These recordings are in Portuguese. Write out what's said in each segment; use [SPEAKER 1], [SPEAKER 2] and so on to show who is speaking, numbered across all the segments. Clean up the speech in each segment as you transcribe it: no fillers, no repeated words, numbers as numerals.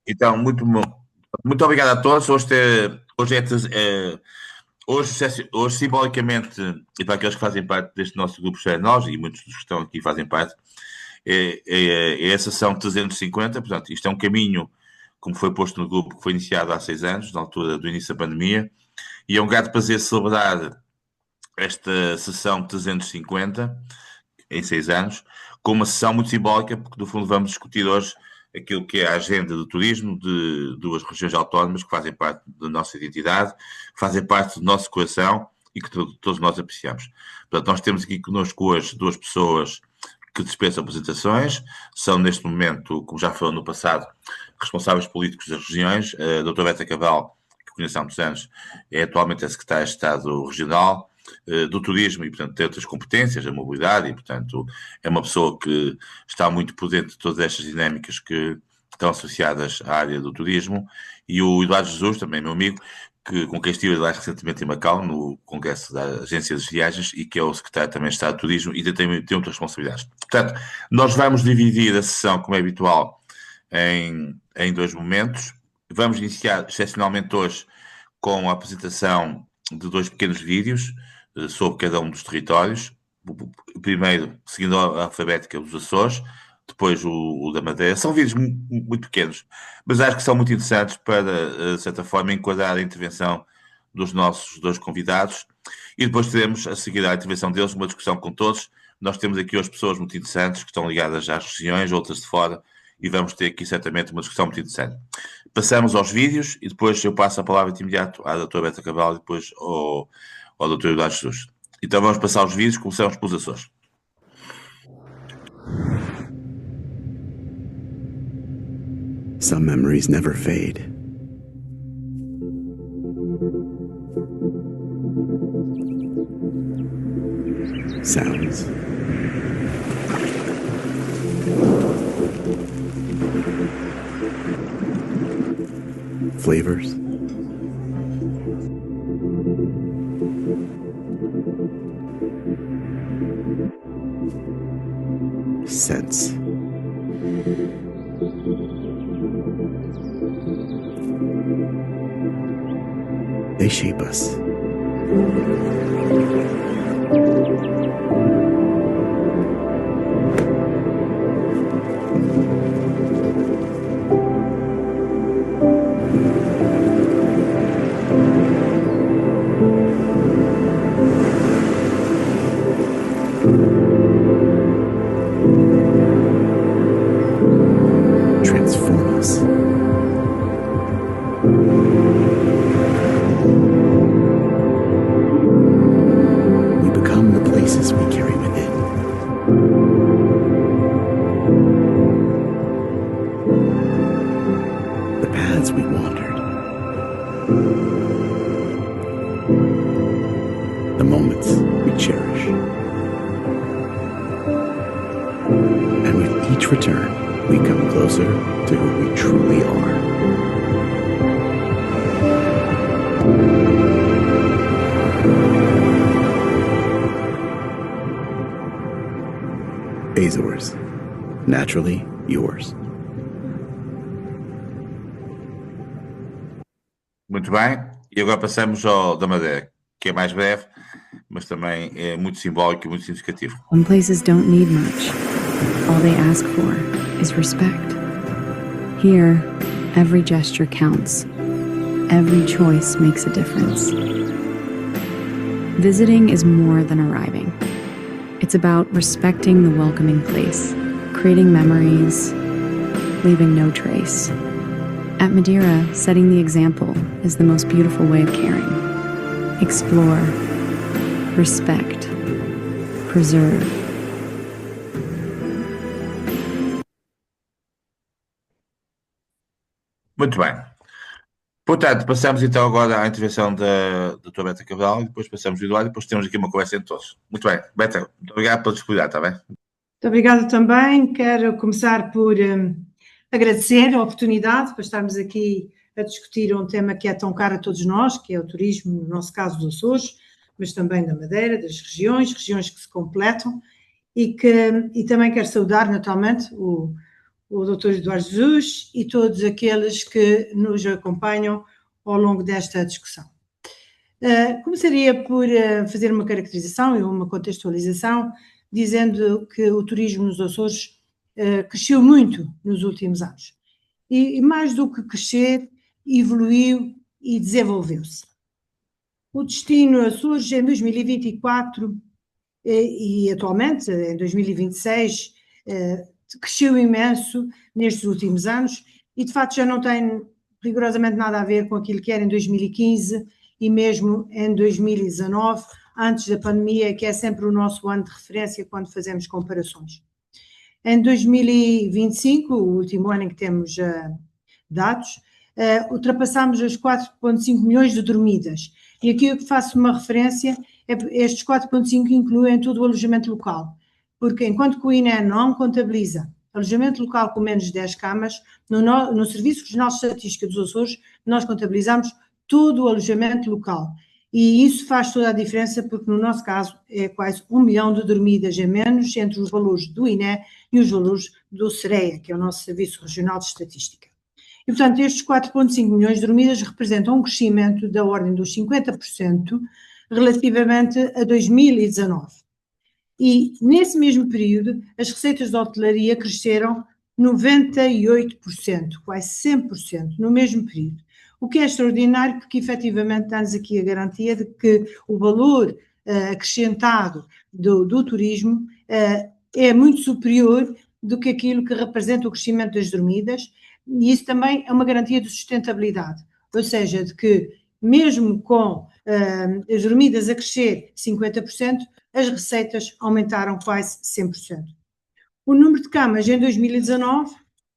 [SPEAKER 1] Então, muito obrigado a todos. Hoje, simbolicamente, e para aqueles que fazem parte deste nosso grupo, já é nós, e muitos dos que estão aqui fazem parte, é a sessão 350. Portanto, isto é um caminho, como foi posto no grupo, que foi iniciado há 6 anos, na altura do início da pandemia, e é um grande prazer celebrar esta sessão 350, em 6 anos, com uma sessão muito simbólica, porque, no fundo, vamos discutir hoje aquilo que é a agenda do turismo de duas regiões autónomas que fazem parte da nossa identidade, que fazem parte do nosso coração e que todos nós apreciamos. Portanto, nós temos aqui connosco hoje duas pessoas que dispensam apresentações, são neste momento, como já foram no passado, responsáveis políticos das regiões. A doutora Beta Cabral, que conheço há muitos anos, é atualmente a secretária de Estado Regional do Turismo e, portanto, tem outras competências, a mobilidade, e, portanto, é uma pessoa que está muito por dentro de todas estas dinâmicas que estão associadas à área do turismo. E o Eduardo Jesus, também meu amigo, com quem estive lá recentemente em Macau, no Congresso da Agência de Viagens, e que é o secretário também de Estado de Turismo, e tem outras responsabilidades. Portanto, nós vamos dividir a sessão, como é habitual, em dois momentos. Vamos iniciar, excepcionalmente hoje, com a apresentação de dois pequenos vídeos sobre cada um dos territórios. O primeiro, seguindo a alfabética dos Açores, depois o da Madeira. São vídeos muito pequenos, mas acho que são muito interessantes para, de certa forma, enquadrar a intervenção dos nossos dois convidados. E depois teremos, a seguir à intervenção deles, uma discussão com todos. Nós temos aqui hoje pessoas muito interessantes que estão ligadas às regiões, outras de fora, e vamos ter aqui certamente uma discussão muito interessante. Passamos aos vídeos e depois eu passo a palavra de imediato à doutora Beta Cabral e depois ao doutor Eduardo Jesus. Então vamos passar os vídeos, começamos pelos Açores.
[SPEAKER 2] Some memories never fade. Sounds. Flavors. Scents. They shape us. Transform us. We become the places we carry within. The paths we wandered. The moments we cherish. And with each return, we come closer to who we truly are. Azores, naturally yours.
[SPEAKER 1] Muito bem, e agora passamos ao da Madeira, que é mais breve, mas também é muito simbólico e muito significativo.
[SPEAKER 3] Some places don't need much. All they ask for is respect. Here, every gesture counts. Every choice makes a difference. Visiting is more than arriving. It's about respecting the welcoming place, creating memories, leaving no trace. At Madeira, setting the example is the most beautiful way of caring. Explore, respect, preserve.
[SPEAKER 1] Muito bem. Portanto, passamos então agora à intervenção da doutora Beta Cabral e depois passamos ao Eduardo e depois temos aqui uma conversa entre todos. Muito bem. Beta, muito obrigado pela disponibilidade, está bem?
[SPEAKER 4] Muito obrigada também. Quero começar por agradecer a oportunidade para estarmos aqui a discutir um tema que é tão caro a todos nós, que é o turismo, no nosso caso dos Açores, mas também da Madeira, das regiões que se completam, e também quero saudar naturalmente o o Dr. Eduardo Jesus e todos aqueles que nos acompanham ao longo desta discussão. Começaria por fazer uma caracterização e uma contextualização, dizendo que o turismo nos Açores cresceu muito nos últimos anos. E mais do que crescer, evoluiu e desenvolveu-se. O destino Açores em 2024 e atualmente em 2026 cresceu imenso nestes últimos anos e de facto já não tem rigorosamente nada a ver com aquilo que era em 2015 e mesmo em 2019, antes da pandemia, que é sempre o nosso ano de referência quando fazemos comparações. Em 2025, o último ano em que temos dados, ultrapassámos as 4,5 milhões de dormidas. E aqui eu faço uma referência, estes 4,5 incluem todo o alojamento local, porque enquanto que o INE não contabiliza alojamento local com menos de 10 camas, no Serviço Regional de Estatística dos Açores, nós contabilizamos todo o alojamento local. E isso faz toda a diferença, porque no nosso caso é quase 1 milhão de dormidas a menos entre os valores do INE e os valores do SEREA, que é o nosso Serviço Regional de Estatística. E, portanto, estes 4,5 milhões de dormidas representam um crescimento da ordem dos 50% relativamente a 2019. E, nesse mesmo período, as receitas de hotelaria cresceram 98%, quase 100%, no mesmo período. O que é extraordinário, porque efetivamente dá-nos aqui a garantia de que o valor acrescentado do turismo é muito superior do que aquilo que representa o crescimento das dormidas, e isso também é uma garantia de sustentabilidade, ou seja, de que mesmo com as dormidas a crescer 50%, as receitas aumentaram quase 100%. O número de camas em 2019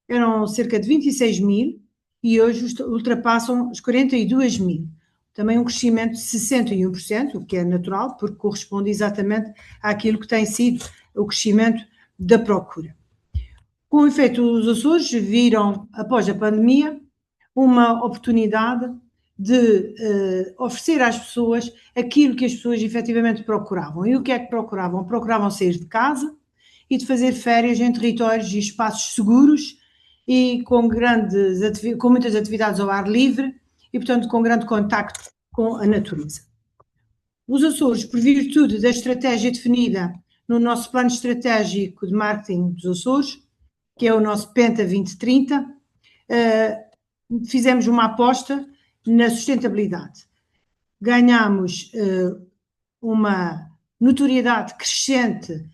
[SPEAKER 4] eram cerca de 26 mil e hoje ultrapassam os 42 mil. Também um crescimento de 61%, o que é natural, porque corresponde exatamente àquilo que tem sido o crescimento da procura. Com efeito, os Açores viram, após a pandemia, uma oportunidade de oferecer às pessoas aquilo que as pessoas efetivamente procuravam. E o que é que procuravam? Procuravam sair de casa e de fazer férias em territórios e espaços seguros e com muitas atividades ao ar livre e, portanto, com grande contacto com a natureza. Os Açores, por virtude da estratégia definida no nosso plano estratégico de marketing dos Açores, que é o nosso Penta 2030, fizemos uma aposta na sustentabilidade. Ganhamos uma notoriedade crescente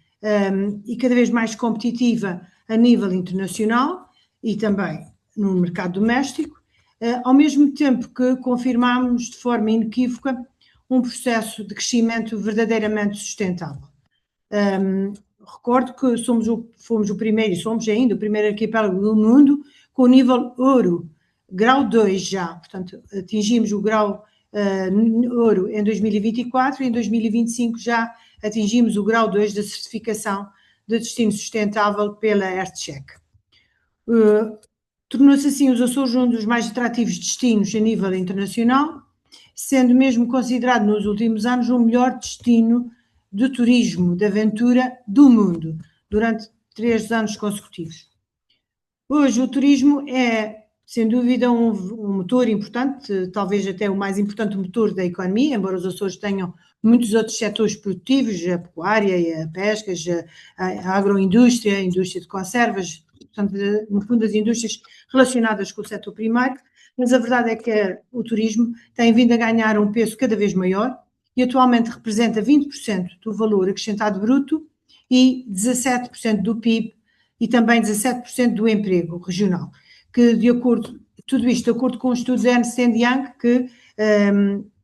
[SPEAKER 4] e cada vez mais competitiva a nível internacional e também no mercado doméstico, ao mesmo tempo que confirmamos de forma inequívoca um processo de crescimento verdadeiramente sustentável. Recordo que fomos o primeiro e somos ainda o primeiro arquipélago do mundo com o nível ouro, grau 2 já, portanto atingimos o grau ouro em 2024 e em 2025 já atingimos o grau 2 da certificação de destino sustentável pela EarthCheck. Tornou-se assim os Açores um dos mais atrativos destinos a nível internacional, sendo mesmo considerado nos últimos anos o melhor destino de turismo, de aventura do mundo, durante 3 anos consecutivos. Hoje o turismo é, sem dúvida, um motor importante, talvez até o mais importante motor da economia, embora os Açores tenham muitos outros setores produtivos, a pecuária, a pesca, a agroindústria, a indústria de conservas, portanto, no fundo, as indústrias relacionadas com o setor primário, mas a verdade é que o turismo tem vindo a ganhar um peso cada vez maior e atualmente representa 20% do valor acrescentado bruto e 17% do PIB e também 17% do emprego regional, que tudo isto de acordo com o estudo de Ernst & Young, que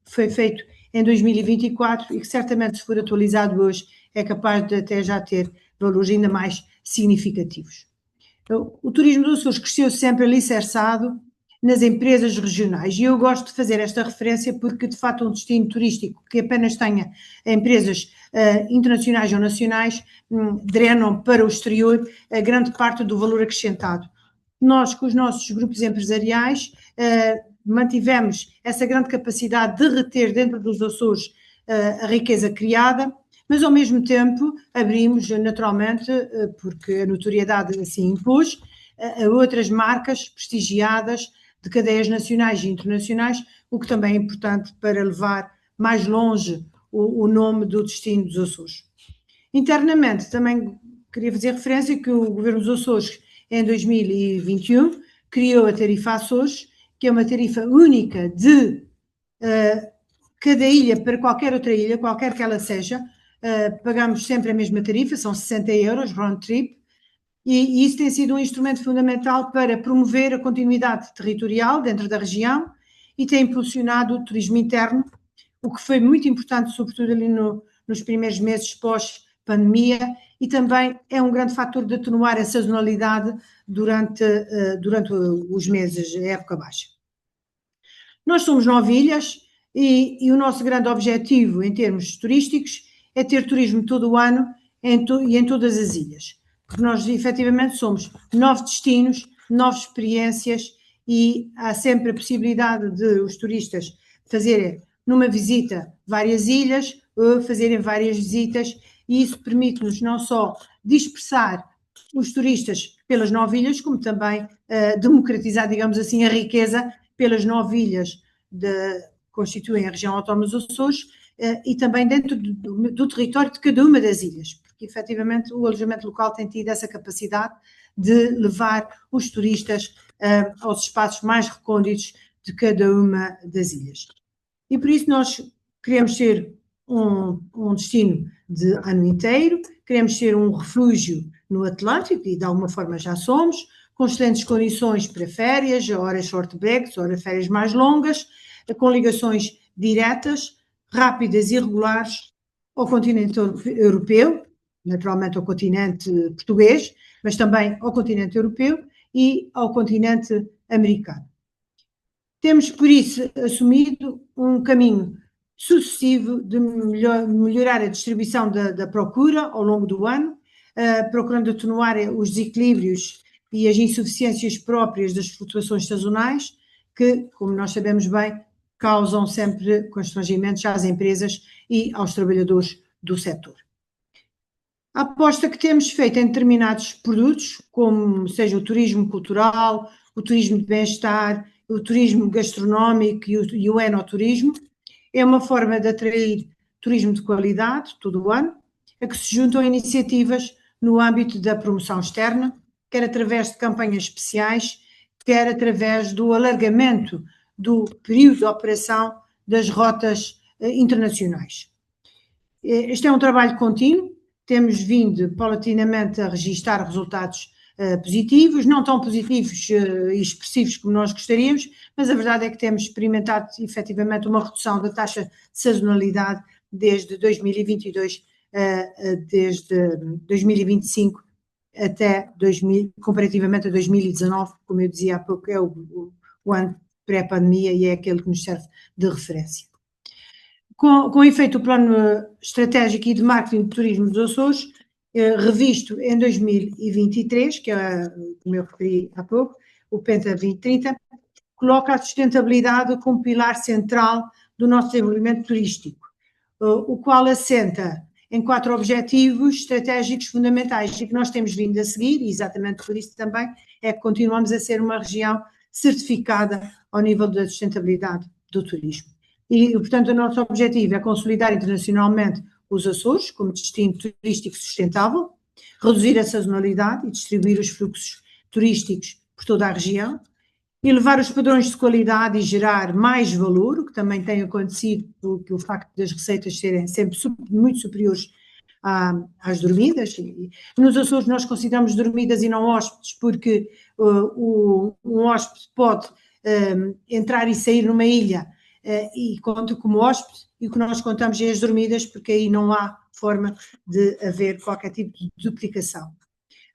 [SPEAKER 4] foi feito em 2024 e que certamente, se for atualizado hoje, é capaz de até já ter valores ainda mais significativos. O turismo dos Açores cresceu sempre alicerçado nas empresas regionais e eu gosto de fazer esta referência porque, de facto, um destino turístico que apenas tenha empresas internacionais ou nacionais drenam para o exterior a grande parte do valor acrescentado. Nós, com os nossos grupos empresariais, mantivemos essa grande capacidade de reter dentro dos Açores a riqueza criada, mas ao mesmo tempo abrimos naturalmente, porque a notoriedade assim impôs, a outras marcas prestigiadas de cadeias nacionais e internacionais, o que também é importante para levar mais longe o nome do destino dos Açores. Internamente, também queria fazer referência que o Governo dos Açores, em 2021, criou a tarifa Açores, que é uma tarifa única de cada ilha para qualquer outra ilha, qualquer que ela seja, pagamos sempre a mesma tarifa, são 60 euros, round trip, e isso tem sido um instrumento fundamental para promover a continuidade territorial dentro da região e tem impulsionado o turismo interno, o que foi muito importante, sobretudo ali nos primeiros meses pós-pandemia, e também é um grande fator de atenuar a sazonalidade durante os meses, a época baixa. Nós somos 9 ilhas e o nosso grande objetivo em termos turísticos é ter turismo todo o ano e em todas as ilhas, porque nós efetivamente somos 9 destinos, 9 experiências e há sempre a possibilidade de os turistas fazerem numa visita várias ilhas ou fazerem várias visitas, e isso permite-nos não só dispersar os turistas pelas 9 ilhas, como também democratizar, digamos assim, a riqueza pelas 9 ilhas que constituem a região autónoma dos Açores e também dentro do território de cada uma das ilhas, porque efetivamente o alojamento local tem tido essa capacidade de levar os turistas aos espaços mais recônditos de cada uma das ilhas. E por isso nós queremos ser um destino de ano inteiro, queremos ser um refúgio no Atlântico, e de alguma forma já somos, com excelentes condições para férias, horas short breaks, horas férias mais longas, com ligações diretas, rápidas e regulares ao continente europeu, naturalmente ao continente português, mas também ao continente europeu e ao continente americano. Temos, por isso, assumido um caminho sucessivo de melhorar a distribuição da procura ao longo do ano, procurando atenuar os desequilíbrios e as insuficiências próprias das flutuações sazonais, que, como nós sabemos bem, causam sempre constrangimentos às empresas e aos trabalhadores do setor. A aposta que temos feito em determinados produtos, como seja o turismo cultural, o turismo de bem-estar, o turismo gastronómico e o enoturismo, é uma forma de atrair turismo de qualidade todo o ano, a que se juntam iniciativas no âmbito da promoção externa, quer através de campanhas especiais, quer através do alargamento do período de operação das rotas internacionais. Este é um trabalho contínuo, temos vindo paulatinamente a registrar resultados positivos, não tão positivos e expressivos como nós gostaríamos, mas a verdade é que temos experimentado efetivamente uma redução da taxa de sazonalidade desde 2022, desde 2025 até comparativamente a 2019, como eu dizia há pouco, é o ano pré-pandemia e é aquele que nos serve de referência. Com efeito, o plano estratégico e de marketing de turismo dos Açores, revisto em 2023, que é, como eu referi há pouco, o Penta 2030, coloca a sustentabilidade como pilar central do nosso desenvolvimento turístico, o qual assenta em 4 objetivos estratégicos fundamentais e que nós temos vindo a seguir, e exatamente por isso também é que continuamos a ser uma região certificada ao nível da sustentabilidade do turismo. E, portanto, o nosso objetivo é consolidar internacionalmente os Açores como destino turístico sustentável, reduzir a sazonalidade e distribuir os fluxos turísticos por toda a região, elevar os padrões de qualidade e gerar mais valor, o que também tem acontecido porque o facto das receitas serem sempre muito superiores às dormidas. E nos Açores nós consideramos dormidas e não hóspedes, porque um hóspede pode entrar e sair numa ilha e conta como hóspede, e o que nós contamos é as dormidas, porque aí não há forma de haver qualquer tipo de duplicação.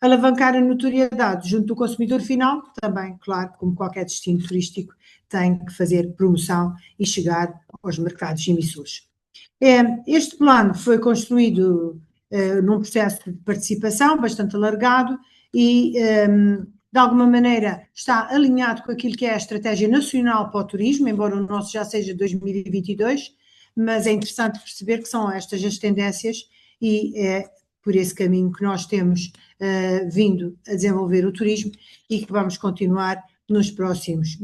[SPEAKER 4] Alavancar a notoriedade junto do consumidor final, também, claro, como qualquer destino turístico, tem que fazer promoção e chegar aos mercados emissores. Este plano foi construído num processo de participação bastante alargado e, de alguma maneira, está alinhado com aquilo que é a Estratégia Nacional para o Turismo, embora o nosso já seja 2022, mas é interessante perceber que são estas as tendências e por esse caminho que nós temos vindo a desenvolver o turismo e que vamos continuar nos próximos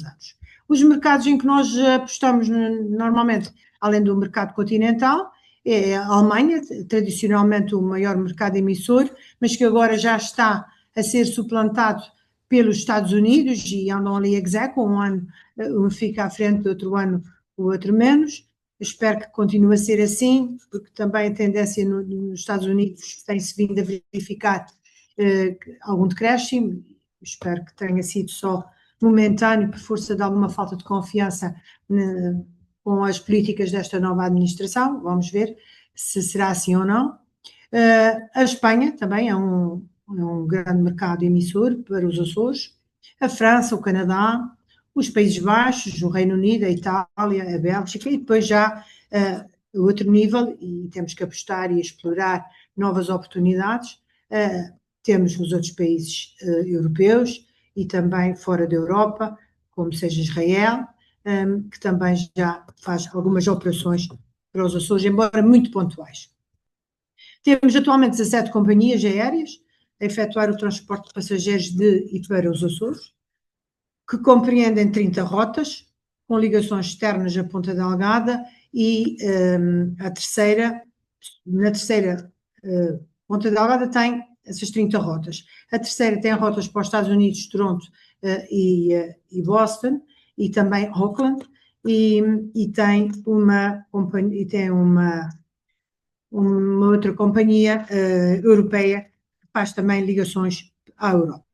[SPEAKER 4] anos. Os mercados em que nós apostamos normalmente, além do mercado continental, é a Alemanha, tradicionalmente o maior mercado emissor, mas que agora já está a ser suplantado pelos Estados Unidos e andam ali execo, um ano um fica à frente, outro ano o outro menos. Eu espero que continue a ser assim, porque também a tendência nos Estados Unidos tem-se vindo a verificar algum decréscimo. Espero que tenha sido só momentâneo, por força de alguma falta de confiança com as políticas desta nova administração. Vamos ver se será assim ou não. A Espanha também é um grande mercado emissor para os Açores. A França, o Canadá, os Países Baixos, o Reino Unido, a Itália, a Bélgica, e depois já outro nível, e temos que apostar e explorar novas oportunidades. Temos os outros países europeus e também fora da Europa, como seja Israel, que também já faz algumas operações para os Açores, embora muito pontuais. Temos atualmente 17 companhias aéreas a efetuar o transporte de passageiros de e para os Açores, que compreendem 30 rotas, com ligações externas à Ponta Delgada e na terceira Ponta Delgada tem essas 30 rotas. A terceira tem rotas para os Estados Unidos, Toronto e Boston, e também Auckland, e tem uma outra companhia europeia que faz também ligações à Europa.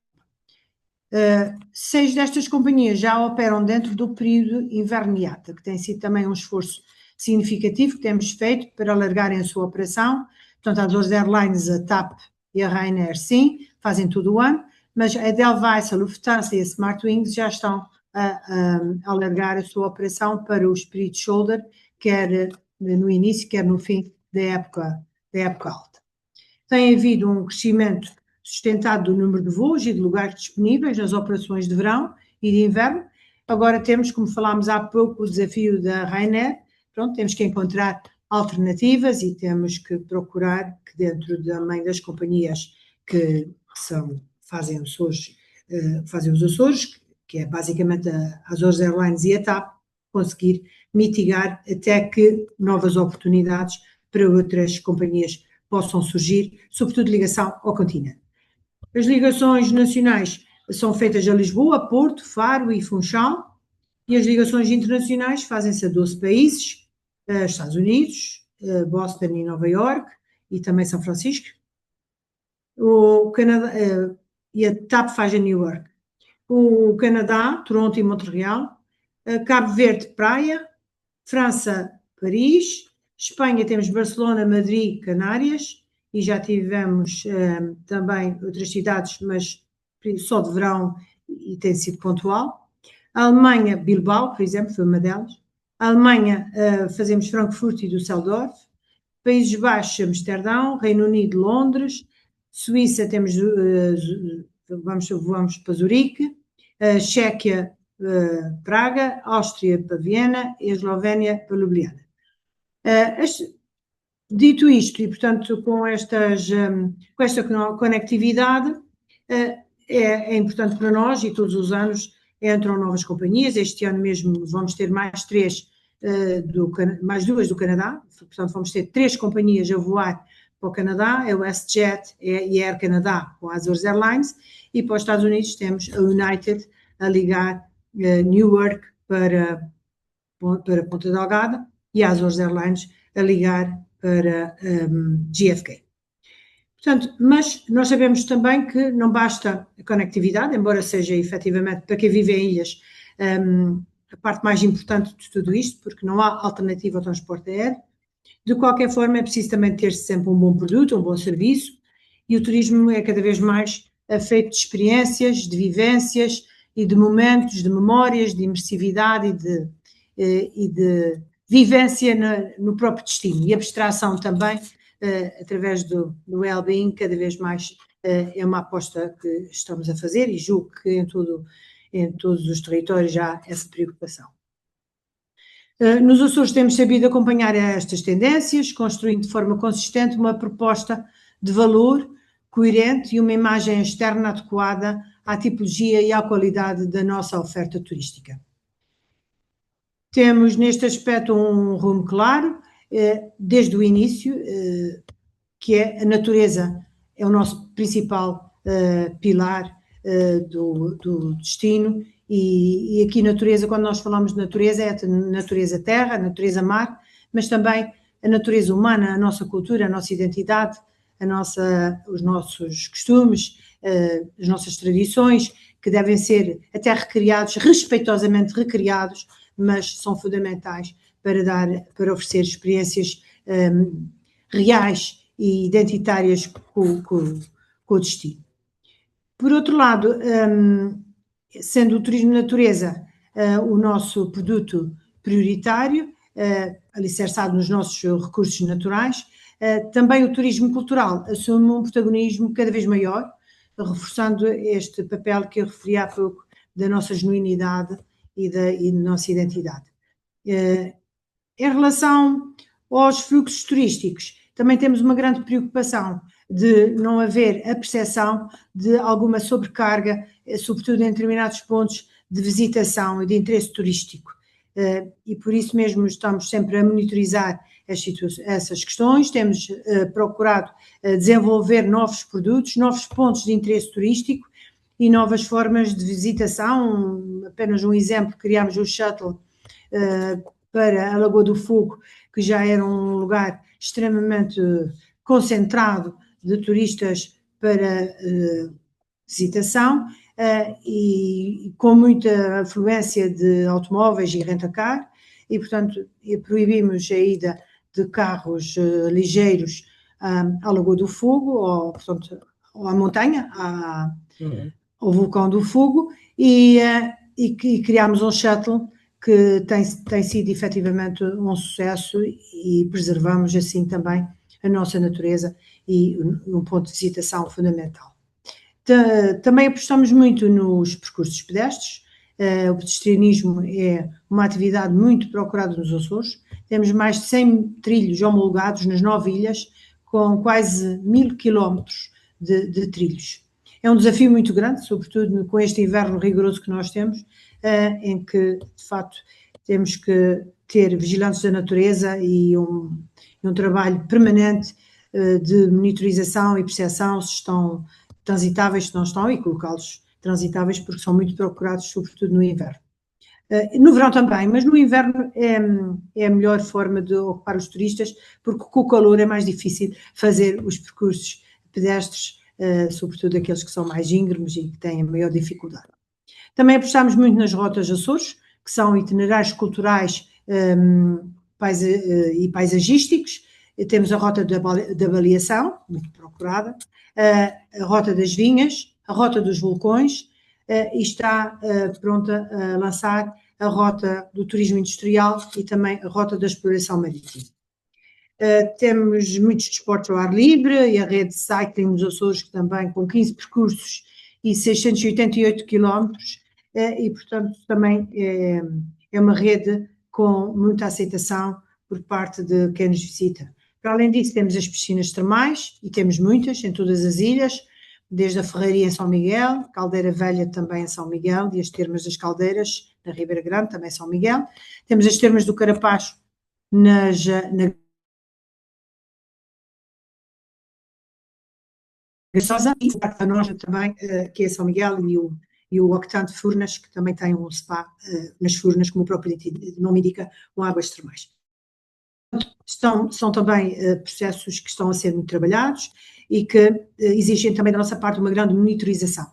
[SPEAKER 4] 6 destas companhias já operam dentro do período inverno-IATA, que tem sido também um esforço significativo que temos feito para alargarem a sua operação. Portanto, as Azores Airlines, a TAP e a Ryanair, sim, fazem todo o ano, mas a Edelweiss, a Lufthansa e a Smartwings já estão a alargar a sua operação para o Spirit Shoulder, quer no início, quer no fim da época alta. Tem havido um crescimento sustentado do número de voos e de lugares disponíveis nas operações de verão e de inverno. Agora temos, como falámos há pouco, o desafio da Ryanair. Pronto, temos que encontrar alternativas e temos que procurar que dentro também das companhias que fazem os Açores, que é basicamente a Azores Airlines e a TAP, conseguir mitigar até que novas oportunidades para outras companhias possam surgir, sobretudo ligação ao continente. As ligações nacionais são feitas a Lisboa, Porto, Faro e Funchal, e as ligações internacionais fazem-se a 12 países, Estados Unidos, Boston e Nova York, e também São Francisco. O Canadá, e a TAP faz a Newark. O Canadá, Toronto e Montreal, Cabo Verde, Praia, França, Paris, Espanha temos Barcelona, Madrid, Canárias, e já tivemos também outras cidades, mas só de verão e tem sido pontual. A Alemanha, Bilbao, por exemplo, foi uma delas. A Alemanha, fazemos Frankfurt e Düsseldorf. Países Baixos, Amsterdão. Reino Unido, Londres. Suíça, temos, voamos para Zurique. Chequia, Praga. Áustria, para Viena. E a Eslovénia, para Ljubljana. Dito isto, e portanto com esta conectividade, é importante para nós, e todos os anos entram novas companhias. Este ano mesmo vamos ter mais 2 do Canadá, portanto vamos ter 3 companhias a voar para o Canadá, a WestJet e a Air Canada com a Azores Airlines, e para os Estados Unidos temos a United a ligar Newark para Ponta Delgada e a Azores Airlines a ligar para JFK. Portanto, mas nós sabemos também que não basta a conectividade, embora seja efetivamente para quem vive em ilhas a parte mais importante de tudo isto, porque não há alternativa ao transporte aéreo. De qualquer forma, é preciso também ter sempre um bom produto, um bom serviço, e o turismo é cada vez mais feito de experiências, de vivências e de momentos, de memórias, de imersividade e de vivência no próprio destino, e abstração também, através do well-being, cada vez mais é uma aposta que estamos a fazer, e julgo que em todos os territórios já há essa preocupação. Nos Açores temos sabido acompanhar estas tendências, construindo de forma consistente uma proposta de valor, coerente e uma imagem externa adequada à tipologia e à qualidade da nossa oferta turística. Temos neste aspecto um rumo claro, desde o início, que é a natureza, é o nosso principal pilar do destino, e aqui natureza, quando nós falamos de natureza, é a natureza terra, a natureza mar, mas também a natureza humana, a nossa cultura, a nossa identidade, os nossos costumes, as nossas tradições, que devem ser até recriados, respeitosamente recriados, mas são fundamentais para oferecer experiências reais e identitárias com o destino. Por outro lado, sendo o turismo de natureza o nosso produto prioritário, alicerçado nos nossos recursos naturais, também o turismo cultural assume um protagonismo cada vez maior, reforçando este papel que eu referi há pouco da nossa genuinidade e da nossa identidade. Em relação aos fluxos turísticos, também temos uma grande preocupação de não haver a percepção de alguma sobrecarga, sobretudo em determinados pontos de visitação e de interesse turístico. E por isso mesmo estamos sempre a monitorizar essas questões, temos procurado desenvolver novos produtos, novos pontos de interesse turístico e novas formas de visitação. Apenas um exemplo, criámos o shuttle para a Lagoa do Fogo, que já era um lugar extremamente concentrado de turistas para visitação e com muita afluência de automóveis e rent-a-car, e portanto proibimos a ida de carros ligeiros à Lagoa do Fogo, ou portanto à montanha, ao Vulcão do Fogo, e criámos um shuttle que tem sido efetivamente um sucesso, e preservamos assim também a nossa natureza e um ponto de visitação fundamental. Também apostamos muito nos percursos pedestres. O pedestrianismo é uma atividade muito procurada nos Açores. Temos mais de 100 trilhos homologados nas 9 ilhas, com quase 1000 quilómetros de trilhos. É um desafio muito grande, sobretudo com este inverno rigoroso que nós temos, em que, de facto, temos que ter vigilantes da natureza e um trabalho permanente de monitorização e percepção se estão transitáveis, se não estão, e colocá-los transitáveis, porque são muito procurados, sobretudo no inverno. No verão também, mas no inverno é a melhor forma de ocupar os turistas, porque com o calor é mais difícil fazer os percursos pedestres, sobretudo aqueles que são mais íngremes e que têm maior dificuldade. Também apostamos muito nas rotas Açores, que são itinerários culturais e paisagísticos. Temos a rota da Baleação, muito procurada, a rota das vinhas, a rota dos vulcões, e está pronta a lançar a rota do turismo industrial e também a rota da exploração marítima. Temos muitos desportos ao ar livre e a rede de cycling dos Açores, também com 15 percursos e 688 quilómetros, e portanto também é uma rede com muita aceitação por parte de quem nos visita. Para além disso, temos as piscinas termais, e temos muitas em todas as ilhas, desde a Ferraria em São Miguel, Caldeira Velha também em São Miguel, e as termas das Caldeiras, na Ribeira Grande, também em São Miguel. Temos as termas do Carapacho, na Gaçosa, e a nossa também, que é São Miguel, e o Octante de Furnas, que também tem um spa nas Furnas, como o próprio nome indica, com águas termais. São também processos que estão a ser muito trabalhados e que exigem também da nossa parte uma grande monitorização.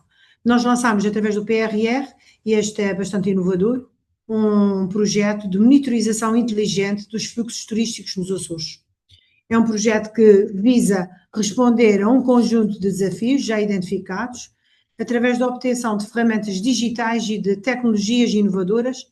[SPEAKER 4] Nós lançámos através do PRR, e este é bastante inovador, um projeto de monitorização inteligente dos fluxos turísticos nos Açores. É um projeto que visa responder a um conjunto de desafios já identificados através da obtenção de ferramentas digitais e de tecnologias inovadoras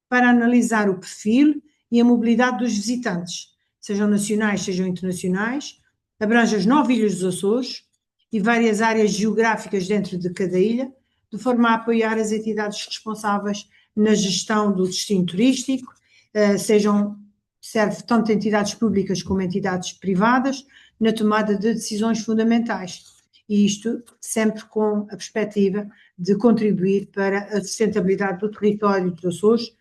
[SPEAKER 4] para analisar o perfil e a mobilidade dos visitantes, sejam nacionais, sejam internacionais, abrange as 9 ilhas dos Açores e várias áreas geográficas dentro de cada ilha, de forma a apoiar as entidades responsáveis na gestão do destino turístico, serve tanto entidades públicas como entidades privadas, na tomada de decisões fundamentais. E isto sempre com a perspectiva de contribuir para a sustentabilidade do território dos Açores,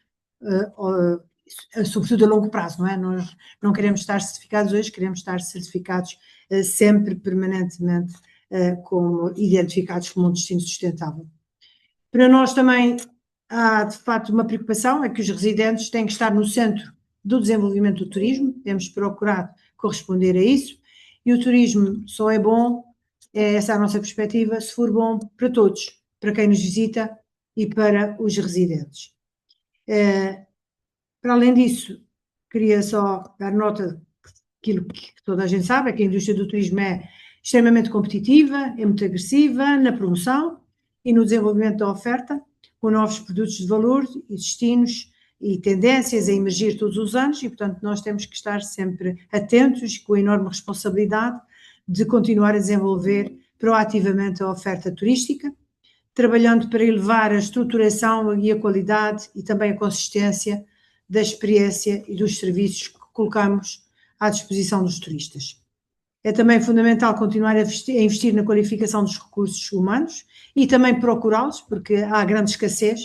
[SPEAKER 4] sobretudo a longo prazo, não é? Nós não queremos estar certificados hoje, queremos estar certificados sempre, permanentemente, como identificados como um destino sustentável. Para nós também há, de facto, uma preocupação, é que os residentes têm que estar no centro do desenvolvimento do turismo, temos procurado corresponder a isso, e o turismo só é bom, é essa a nossa perspectiva, se for bom para todos, para quem nos visita e para os residentes. Para além disso, queria só dar nota daquilo que toda a gente sabe, é que a indústria do turismo é extremamente competitiva, é muito agressiva na promoção e no desenvolvimento da oferta, com novos produtos de valor e destinos e tendências a emergir todos os anos, e portanto nós temos que estar sempre atentos, com a enorme responsabilidade de continuar a desenvolver proativamente a oferta turística, trabalhando para elevar a estruturação e a qualidade e também a consistência da experiência e dos serviços que colocamos à disposição dos turistas. É também fundamental continuar a investir na qualificação dos recursos humanos e também procurá-los, porque há grande escassez,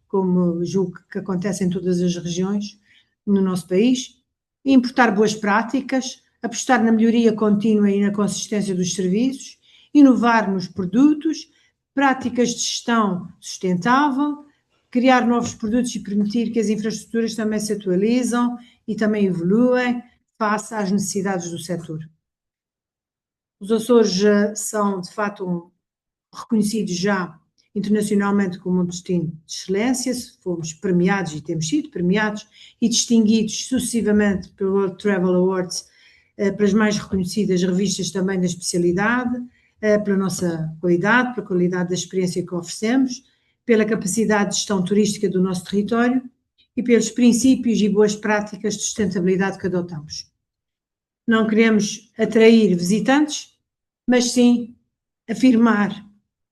[SPEAKER 4] como julgo que acontece em todas as regiões no nosso país, importar boas práticas, apostar na melhoria contínua e na consistência dos serviços, inovar nos produtos, práticas de gestão sustentável, criar novos produtos e permitir que as infraestruturas também se atualizam e também evoluem face às necessidades do setor. Os Açores são, de fato, reconhecidos já internacionalmente como um destino de excelência, fomos premiados e temos sido premiados e distinguidos sucessivamente pelo World Travel Awards, pelas mais reconhecidas revistas também da especialidade, pela nossa qualidade, pela qualidade da experiência que oferecemos, pela capacidade de gestão turística do nosso território e pelos princípios e boas práticas de sustentabilidade que adotamos. Não queremos atrair visitantes, mas sim afirmar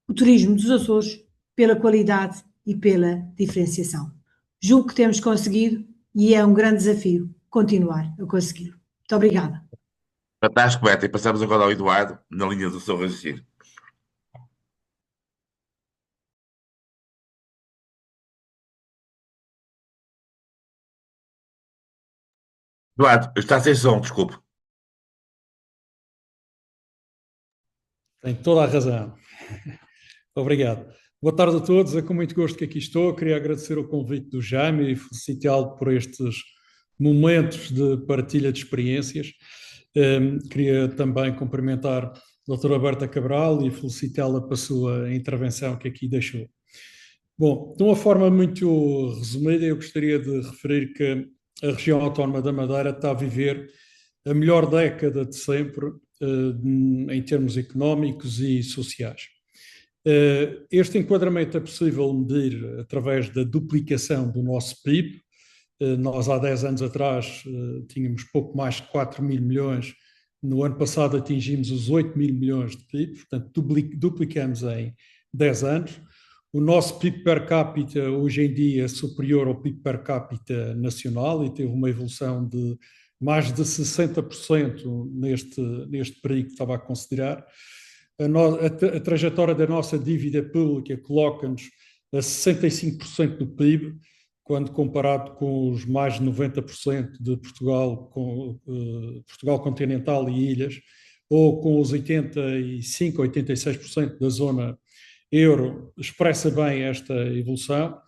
[SPEAKER 4] o turismo dos Açores pela qualidade e pela diferenciação. Julgo que temos conseguido e é um grande desafio continuar a consegui-lo. Muito obrigada.
[SPEAKER 1] Fantástico, Beta. E passamos agora ao Eduardo, na linha do seu raciocínio. Eduardo, está sem som, desculpe.
[SPEAKER 5] Tem toda a razão. Obrigado. Boa tarde a todos, é com muito gosto que aqui estou. Queria agradecer o convite do Jaime e felicitá-lo por estes momentos de partilha de experiências. Queria também cumprimentar a doutora Berta Cabral e felicitá-la pela sua intervenção que aqui deixou. Bom, de uma forma muito resumida, eu gostaria de referir que a região autónoma da Madeira está a viver a melhor década de sempre em termos económicos e sociais. Este enquadramento é possível medir através da duplicação do nosso PIB. Nós há 10 anos atrás tínhamos pouco mais de 4 mil milhões, no ano passado atingimos os 8 mil milhões de PIB, portanto duplicamos em 10 anos. O nosso PIB per capita hoje em dia é superior ao PIB per capita nacional e teve uma evolução de mais de 60% neste período que estava a considerar. A trajetória da nossa dívida pública coloca-nos a 65% do PIB, quando comparado com os mais de 90% de Portugal, Portugal continental e ilhas, ou com os 85% ou 86% da zona euro, expressa bem esta evolução.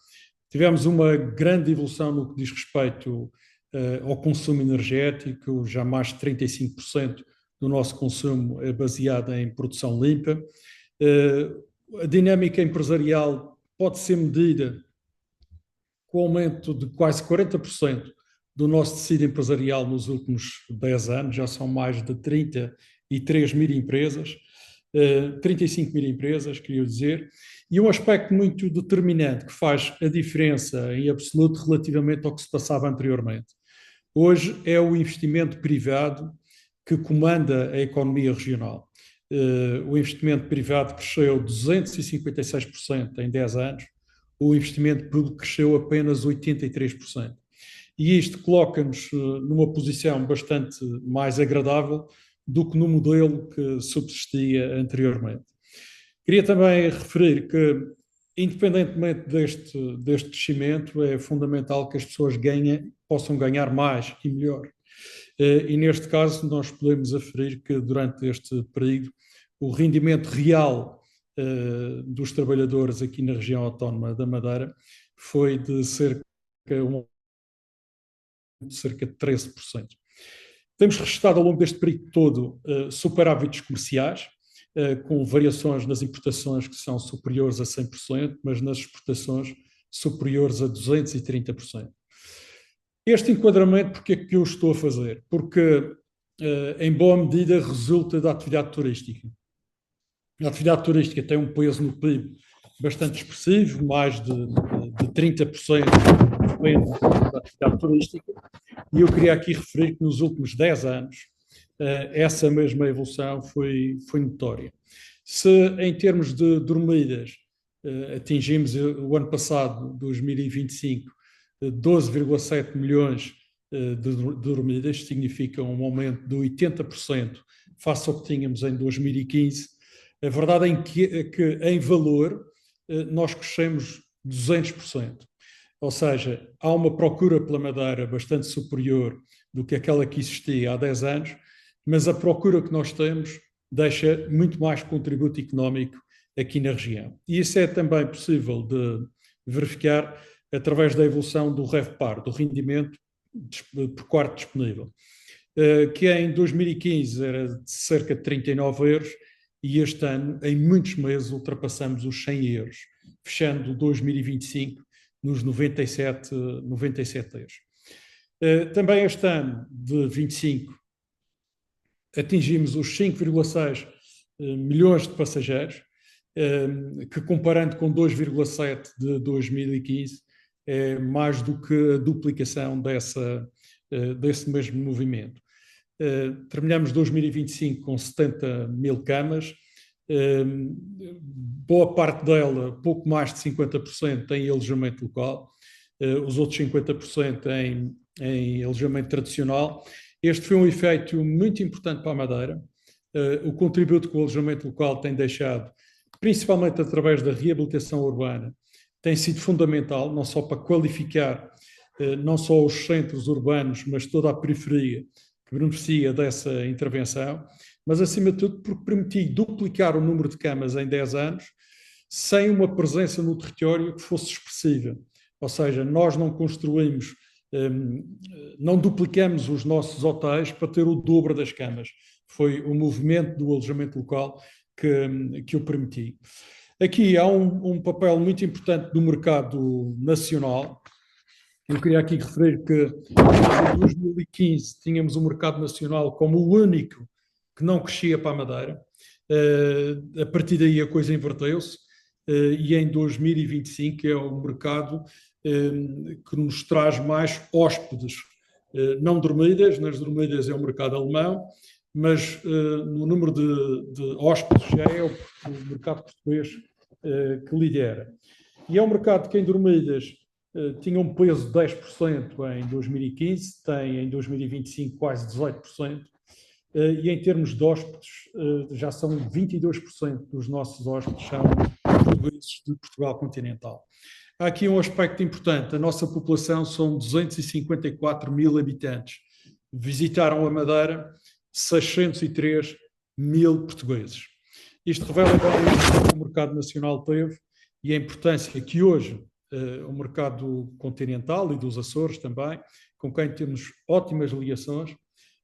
[SPEAKER 5] Tivemos uma grande evolução no que diz respeito ao consumo energético, já mais de 35% do nosso consumo é baseado em produção limpa. A dinâmica empresarial pode ser medida com o aumento de quase 40% do nosso tecido empresarial nos últimos 10 anos, já são mais de 33 mil empresas, 35 mil empresas, queria dizer, e um aspecto muito determinante que faz a diferença em absoluto relativamente ao que se passava anteriormente. Hoje é o investimento privado que comanda a economia regional. O investimento privado cresceu 256% em 10 anos, o investimento público cresceu apenas 83%. E isto coloca-nos numa posição bastante mais agradável do que no modelo que subsistia anteriormente. Queria também referir que, independentemente deste crescimento, é fundamental que as pessoas possam ganhar mais e melhor. E neste caso nós podemos aferir que durante este período o rendimento real dos trabalhadores aqui na região autónoma da Madeira foi de cerca de 13%. Temos registrado ao longo deste período todo superávites comerciais, com variações nas importações que são superiores a 100%, mas nas exportações superiores a 230%. Este enquadramento, porque é que eu estou a fazer? Porque, em boa medida, resulta da atividade turística. A atividade turística tem um peso no PIB bastante expressivo, mais de 30% da atividade turística, e eu queria aqui referir que nos últimos 10 anos essa mesma evolução foi notória. Se em termos de dormidas atingimos o ano passado, 2025, 12,7 milhões de dormidas, significa um aumento de 80% face ao que tínhamos em 2015. A verdade é que em valor nós crescemos 200%. Ou seja, há uma procura pela madeira bastante superior do que aquela que existia há 10 anos, mas a procura que nós temos deixa muito mais contributo económico aqui na região. E isso é também possível de verificar através da evolução do RevPAR, do rendimento por quarto disponível, que em 2015 era de cerca de 39 euros e este ano, em muitos meses, ultrapassamos os 100 euros, fechando 2025 nos 97 euros. Também este ano de 25 atingimos os 5,6 milhões de passageiros, que comparando com 2,7 de 2015 é mais do que a duplicação desse mesmo movimento. Terminamos 2025 com 70 mil camas, boa parte dela, pouco mais de 50% em alojamento local, os outros 50% em alojamento tradicional. Este foi um efeito muito importante para a Madeira. O contributo que o alojamento local tem deixado, principalmente através da reabilitação urbana, tem sido fundamental, não só para qualificar não só os centros urbanos, mas toda a periferia que beneficia dessa intervenção, mas acima de tudo porque permitiu duplicar o número de camas em 10 anos, sem uma presença no território que fosse expressiva. Ou seja, nós não construímos, não duplicamos os nossos hotéis para ter o dobro das camas. Foi o movimento do alojamento local que o permitiu. Aqui há um papel muito importante do mercado nacional. Eu queria aqui referir que em 2015 tínhamos o mercado nacional como o único que não crescia para a Madeira. A partir daí a coisa inverteu-se e em 2025 é o mercado que nos traz mais hóspedes, não dormidas. Nas dormidas é o mercado alemão, mas no número de hóspedes já é o mercado português que lidera. E é um mercado que em dormidas tinha um peso de 10% em 2015, tem em 2025 quase 18%, e em termos de hóspedes já são 22% dos nossos hóspedes são portugueses de Portugal continental. Há aqui um aspecto importante, a nossa população são 254 mil habitantes, visitaram a Madeira 603 mil portugueses. Isto revela bem o que o mercado nacional teve e a importância que hoje o mercado continental e dos Açores também, com quem temos ótimas ligações,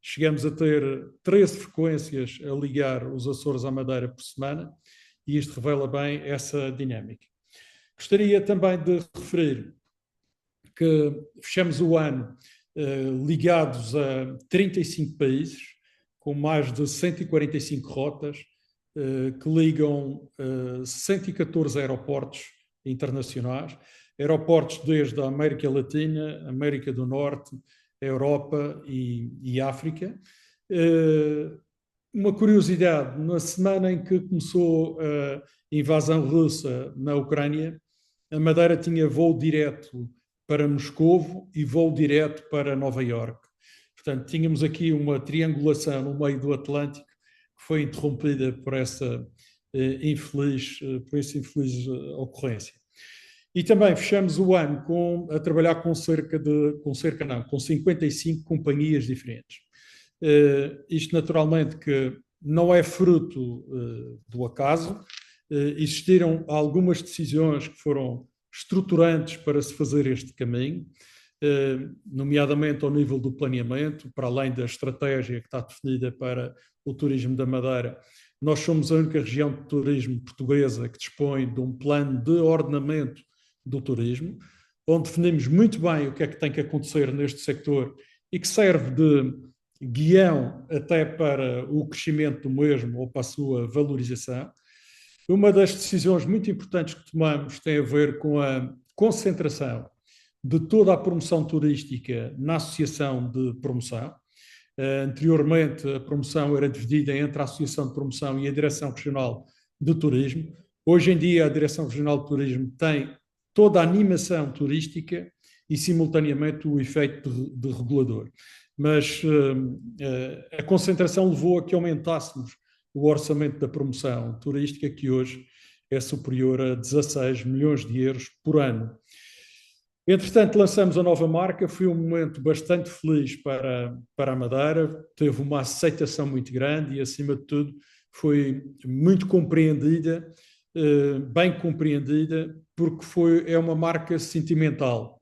[SPEAKER 5] chegamos a ter 13 frequências a ligar os Açores à Madeira por semana e isto revela bem essa dinâmica. Gostaria também de referir que fechamos o ano ligados a 35 países, com mais de 145 rotas, que ligam 114 aeroportos internacionais, aeroportos desde a América Latina, América do Norte, Europa e África. Uma curiosidade, na semana em que começou a invasão russa na Ucrânia, a Madeira tinha voo direto para Moscovo e voo direto para Nova Iorque. Portanto, tínhamos aqui uma triangulação no meio do Atlântico que foi interrompida por essa infeliz ocorrência. E também fechamos o ano a trabalhar com 55 companhias diferentes. Isto naturalmente que não é fruto do acaso. Existiram algumas decisões que foram estruturantes para se fazer este caminho, nomeadamente ao nível do planeamento, para além da estratégia que está definida para o turismo da Madeira. Nós somos a única região de turismo portuguesa que dispõe de um plano de ordenamento do turismo, onde definimos muito bem o que é que tem que acontecer neste sector e que serve de guião até para o crescimento do mesmo ou para a sua valorização. Uma das decisões muito importantes que tomamos tem a ver com a concentração de toda a promoção turística na Associação de Promoção. Anteriormente, a promoção era dividida entre a Associação de Promoção e a Direção Regional de Turismo. Hoje em dia, a Direção Regional de Turismo tem toda a animação turística e, simultaneamente, o efeito de regulador. Mas a concentração levou a que aumentássemos o orçamento da promoção turística, que hoje é superior a 16 milhões de euros por ano. Entretanto, lançamos a nova marca, foi um momento bastante feliz para a Madeira, teve uma aceitação muito grande e, acima de tudo, foi muito compreendida, bem compreendida, porque é uma marca sentimental.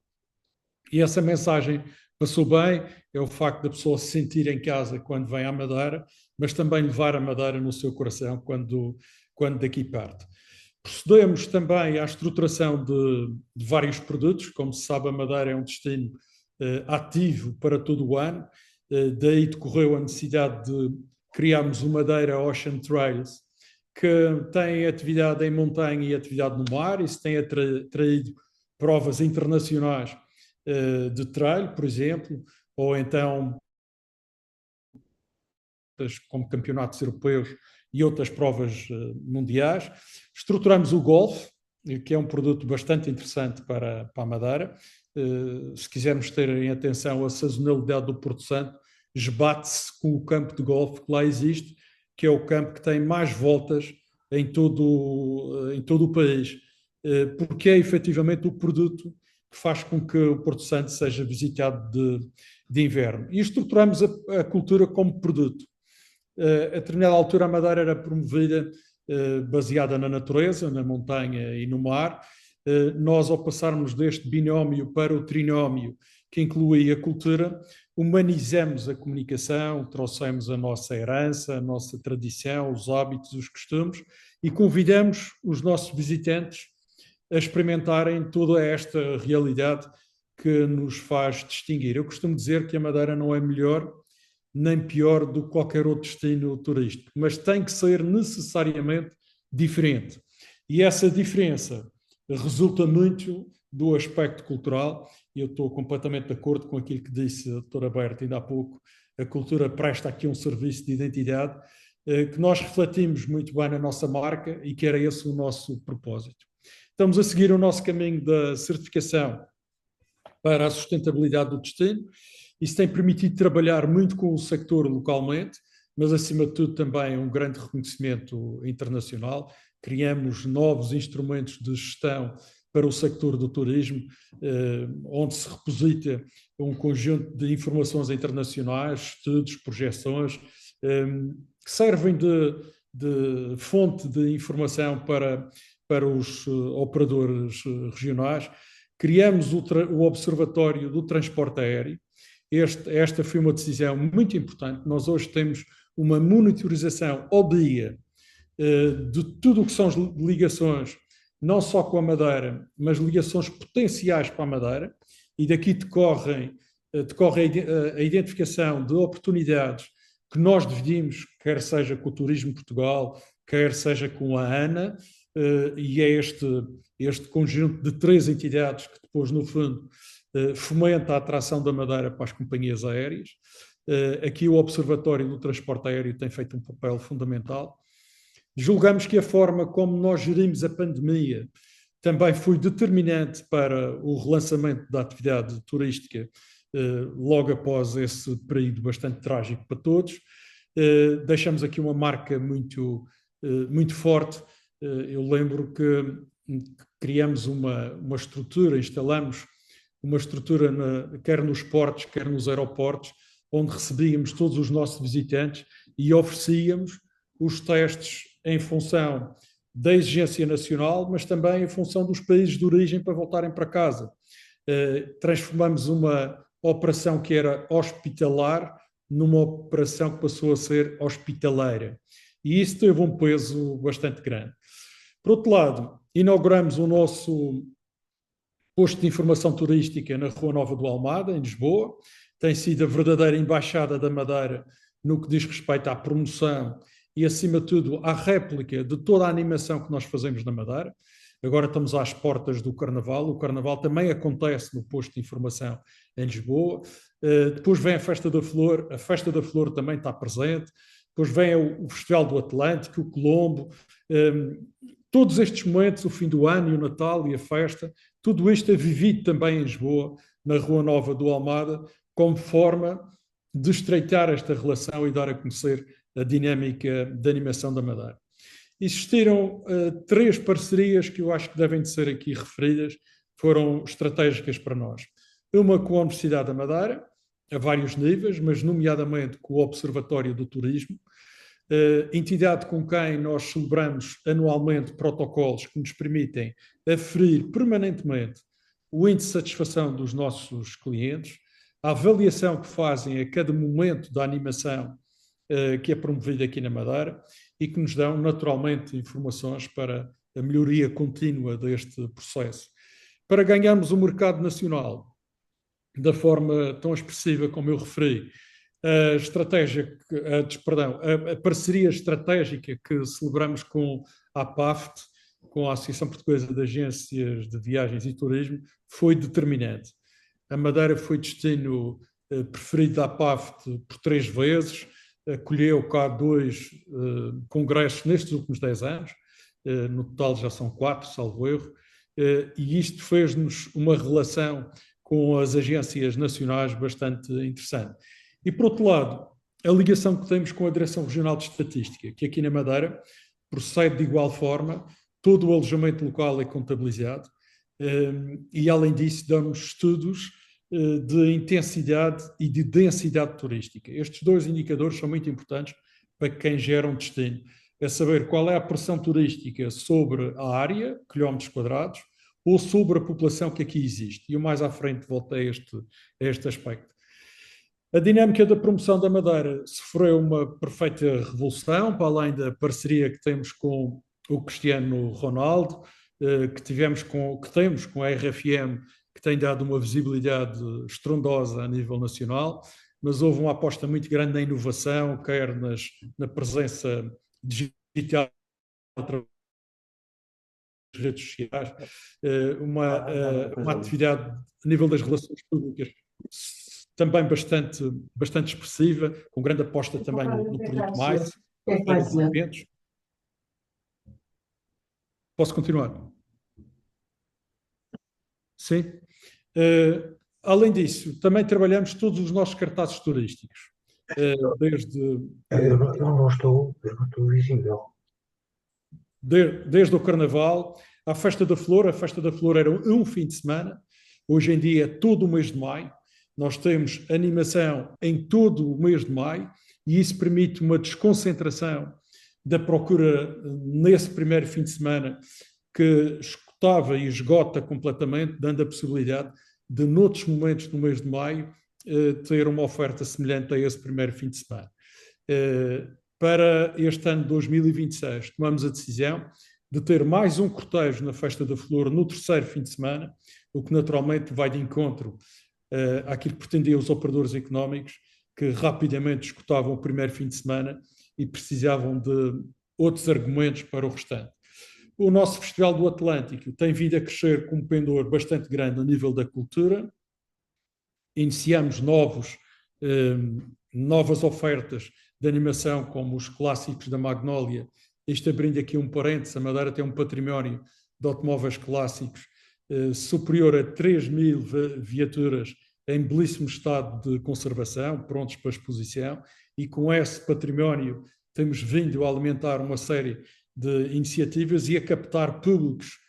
[SPEAKER 5] E essa mensagem passou bem, é o facto da pessoa se sentir em casa quando vem à Madeira, mas também levar a Madeira no seu coração quando daqui parte. Procedemos também à estruturação de vários produtos. Como se sabe, a Madeira é um destino ativo para todo o ano. Daí decorreu a necessidade de criarmos o Madeira Ocean Trails, que tem atividade em montanha e atividade no mar. Isso tem atraído provas internacionais de trail, por exemplo, ou então como campeonatos europeus e outras provas mundiais. Estruturamos o golfe, que é um produto bastante interessante para a Madeira. Se quisermos ter em atenção a sazonalidade do Porto Santo, esbate-se com o campo de golfe que lá existe, que é o campo que tem mais voltas em todo o país, porque é efetivamente o produto que faz com que o Porto Santo seja visitado de inverno. E estruturamos a cultura como produto. A determinada altura a Madeira era promovida baseada na natureza, na montanha e no mar. Nós, ao passarmos deste binómio para o trinómio, que inclui a cultura, humanizamos a comunicação, trouxemos a nossa herança, a nossa tradição, os hábitos, os costumes e convidamos os nossos visitantes a experimentarem toda esta realidade que nos faz distinguir. Eu costumo dizer que a Madeira não é melhor nem pior do que qualquer outro destino turístico, mas tem que ser necessariamente diferente. E essa diferença resulta muito do aspecto cultural, e eu estou completamente de acordo com aquilo que disse a doutora Berta ainda há pouco. A cultura presta aqui um serviço de identidade que nós refletimos muito bem na nossa marca e que era esse o nosso propósito. Estamos a seguir o nosso caminho da certificação para a sustentabilidade do destino. Isso tem permitido trabalhar muito com o sector localmente, mas acima de tudo também um grande reconhecimento internacional. Criamos novos instrumentos de gestão para o sector do turismo, onde se reposita um conjunto de informações internacionais, estudos, projeções, que servem de fonte de informação para os operadores regionais. Criamos o Observatório do Transporte Aéreo. Esta foi uma decisão muito importante. Nós hoje temos uma monitorização ao dia de tudo o que são as ligações, não só com a Madeira, mas ligações potenciais para a Madeira, e daqui decorre a identificação de oportunidades que nós dividimos, quer seja com o Turismo Portugal, quer seja com a ANA, e é este conjunto de 3 entidades que depois, no fundo, fomenta a atração da Madeira para as companhias aéreas. Aqui o Observatório do Transporte Aéreo tem feito um papel fundamental. Julgamos que a forma como nós gerimos a pandemia também foi determinante para o relançamento da atividade turística logo após esse período bastante trágico para todos. Deixamos aqui uma marca muito forte. Eu lembro que criamos uma estrutura, instalamos uma estrutura quer nos portos, quer nos aeroportos, onde recebíamos todos os nossos visitantes e oferecíamos os testes em função da exigência nacional, mas também em função dos países de origem para voltarem para casa. Transformamos uma operação que era hospitalar numa operação que passou a ser hospitaleira. E isso teve um peso bastante grande. Por outro lado, inauguramos o nosso posto de informação turística na Rua Nova do Almada, em Lisboa. Tem sido a verdadeira embaixada da Madeira no que diz respeito à promoção e, acima de tudo, à réplica de toda a animação que nós fazemos na Madeira. Agora estamos às portas do Carnaval. O Carnaval também acontece no posto de informação em Lisboa. Depois vem a Festa da Flor também está presente. Depois vem o Festival do Atlântico, o Colombo. Todos estes momentos, o fim do ano e o Natal e a festa, tudo isto é vivido também em Lisboa, na Rua Nova do Almada, como forma de estreitar esta relação e dar a conhecer a dinâmica da animação da Madeira. Existiram 3 parcerias que eu acho que devem de ser aqui referidas, foram estratégicas para nós. Uma com a Universidade da Madeira, a vários níveis, mas nomeadamente com o Observatório do Turismo, entidade com quem nós celebramos anualmente protocolos que nos permitem aferir permanentemente o índice de satisfação dos nossos clientes, a avaliação que fazem a cada momento da animação que é promovida aqui na Madeira e que nos dão naturalmente informações para a melhoria contínua deste processo. Para ganharmos o mercado nacional da forma tão expressiva como eu referi, a parceria estratégica que celebramos com a APAFT, com a Associação Portuguesa de Agências de Viagens e Turismo, foi determinante. A Madeira foi destino preferido da APAFT por 3 vezes, acolheu cá 2 congressos nestes últimos 10 anos, no total já são 4, salvo erro, e isto fez-nos uma relação com as agências nacionais bastante interessante. E, por outro lado, a ligação que temos com a Direção Regional de Estatística, que aqui na Madeira procede de igual forma, todo o alojamento local é contabilizado e, além disso, damos estudos de intensidade e de densidade turística. Estes 2 indicadores são muito importantes para quem gera um destino. É saber qual é a pressão turística sobre a área, quilómetros quadrados, ou sobre a população que aqui existe. E eu mais à frente voltei a este aspecto. A dinâmica da promoção da Madeira sofreu uma perfeita revolução, para além da parceria que temos com o Cristiano Ronaldo, que temos com a RFM, que tem dado uma visibilidade estrondosa a nível nacional, mas houve uma aposta muito grande na inovação, quer na presença digital através das redes sociais, uma atividade a nível das relações públicas também bastante expressiva, com grande aposta também no produto mais. Posso continuar? Sim. Além disso, também trabalhamos todos os nossos cartazes turísticos.
[SPEAKER 6] Eu não estou visível.
[SPEAKER 5] Desde o Carnaval à Festa da Flor. A Festa da Flor era um fim de semana. Hoje em dia é todo o mês de maio. Nós temos animação em todo o mês de maio e isso permite uma desconcentração da procura nesse primeiro fim de semana que escutava e esgota completamente, dando a possibilidade de, noutros momentos do mês de maio, ter uma oferta semelhante a esse primeiro fim de semana. Para este ano de 2026, tomamos a decisão de ter mais um cortejo na Festa da Flor no 3º fim de semana, o que naturalmente vai de encontro àquilo que pretendiam os operadores económicos, que rapidamente escutavam o primeiro fim de semana e precisavam de outros argumentos para o restante. O nosso Festival do Atlântico tem vindo a crescer com um pendor bastante grande a nível da cultura. Iniciamos novas ofertas de animação, como os clássicos da Magnólia. Isto abrindo aqui um parênteses, a Madeira tem um património de automóveis clássicos superior a 3.000 viaturas em belíssimo estado de conservação, prontos para exposição, e com esse património temos vindo a alimentar uma série de iniciativas e a captar públicos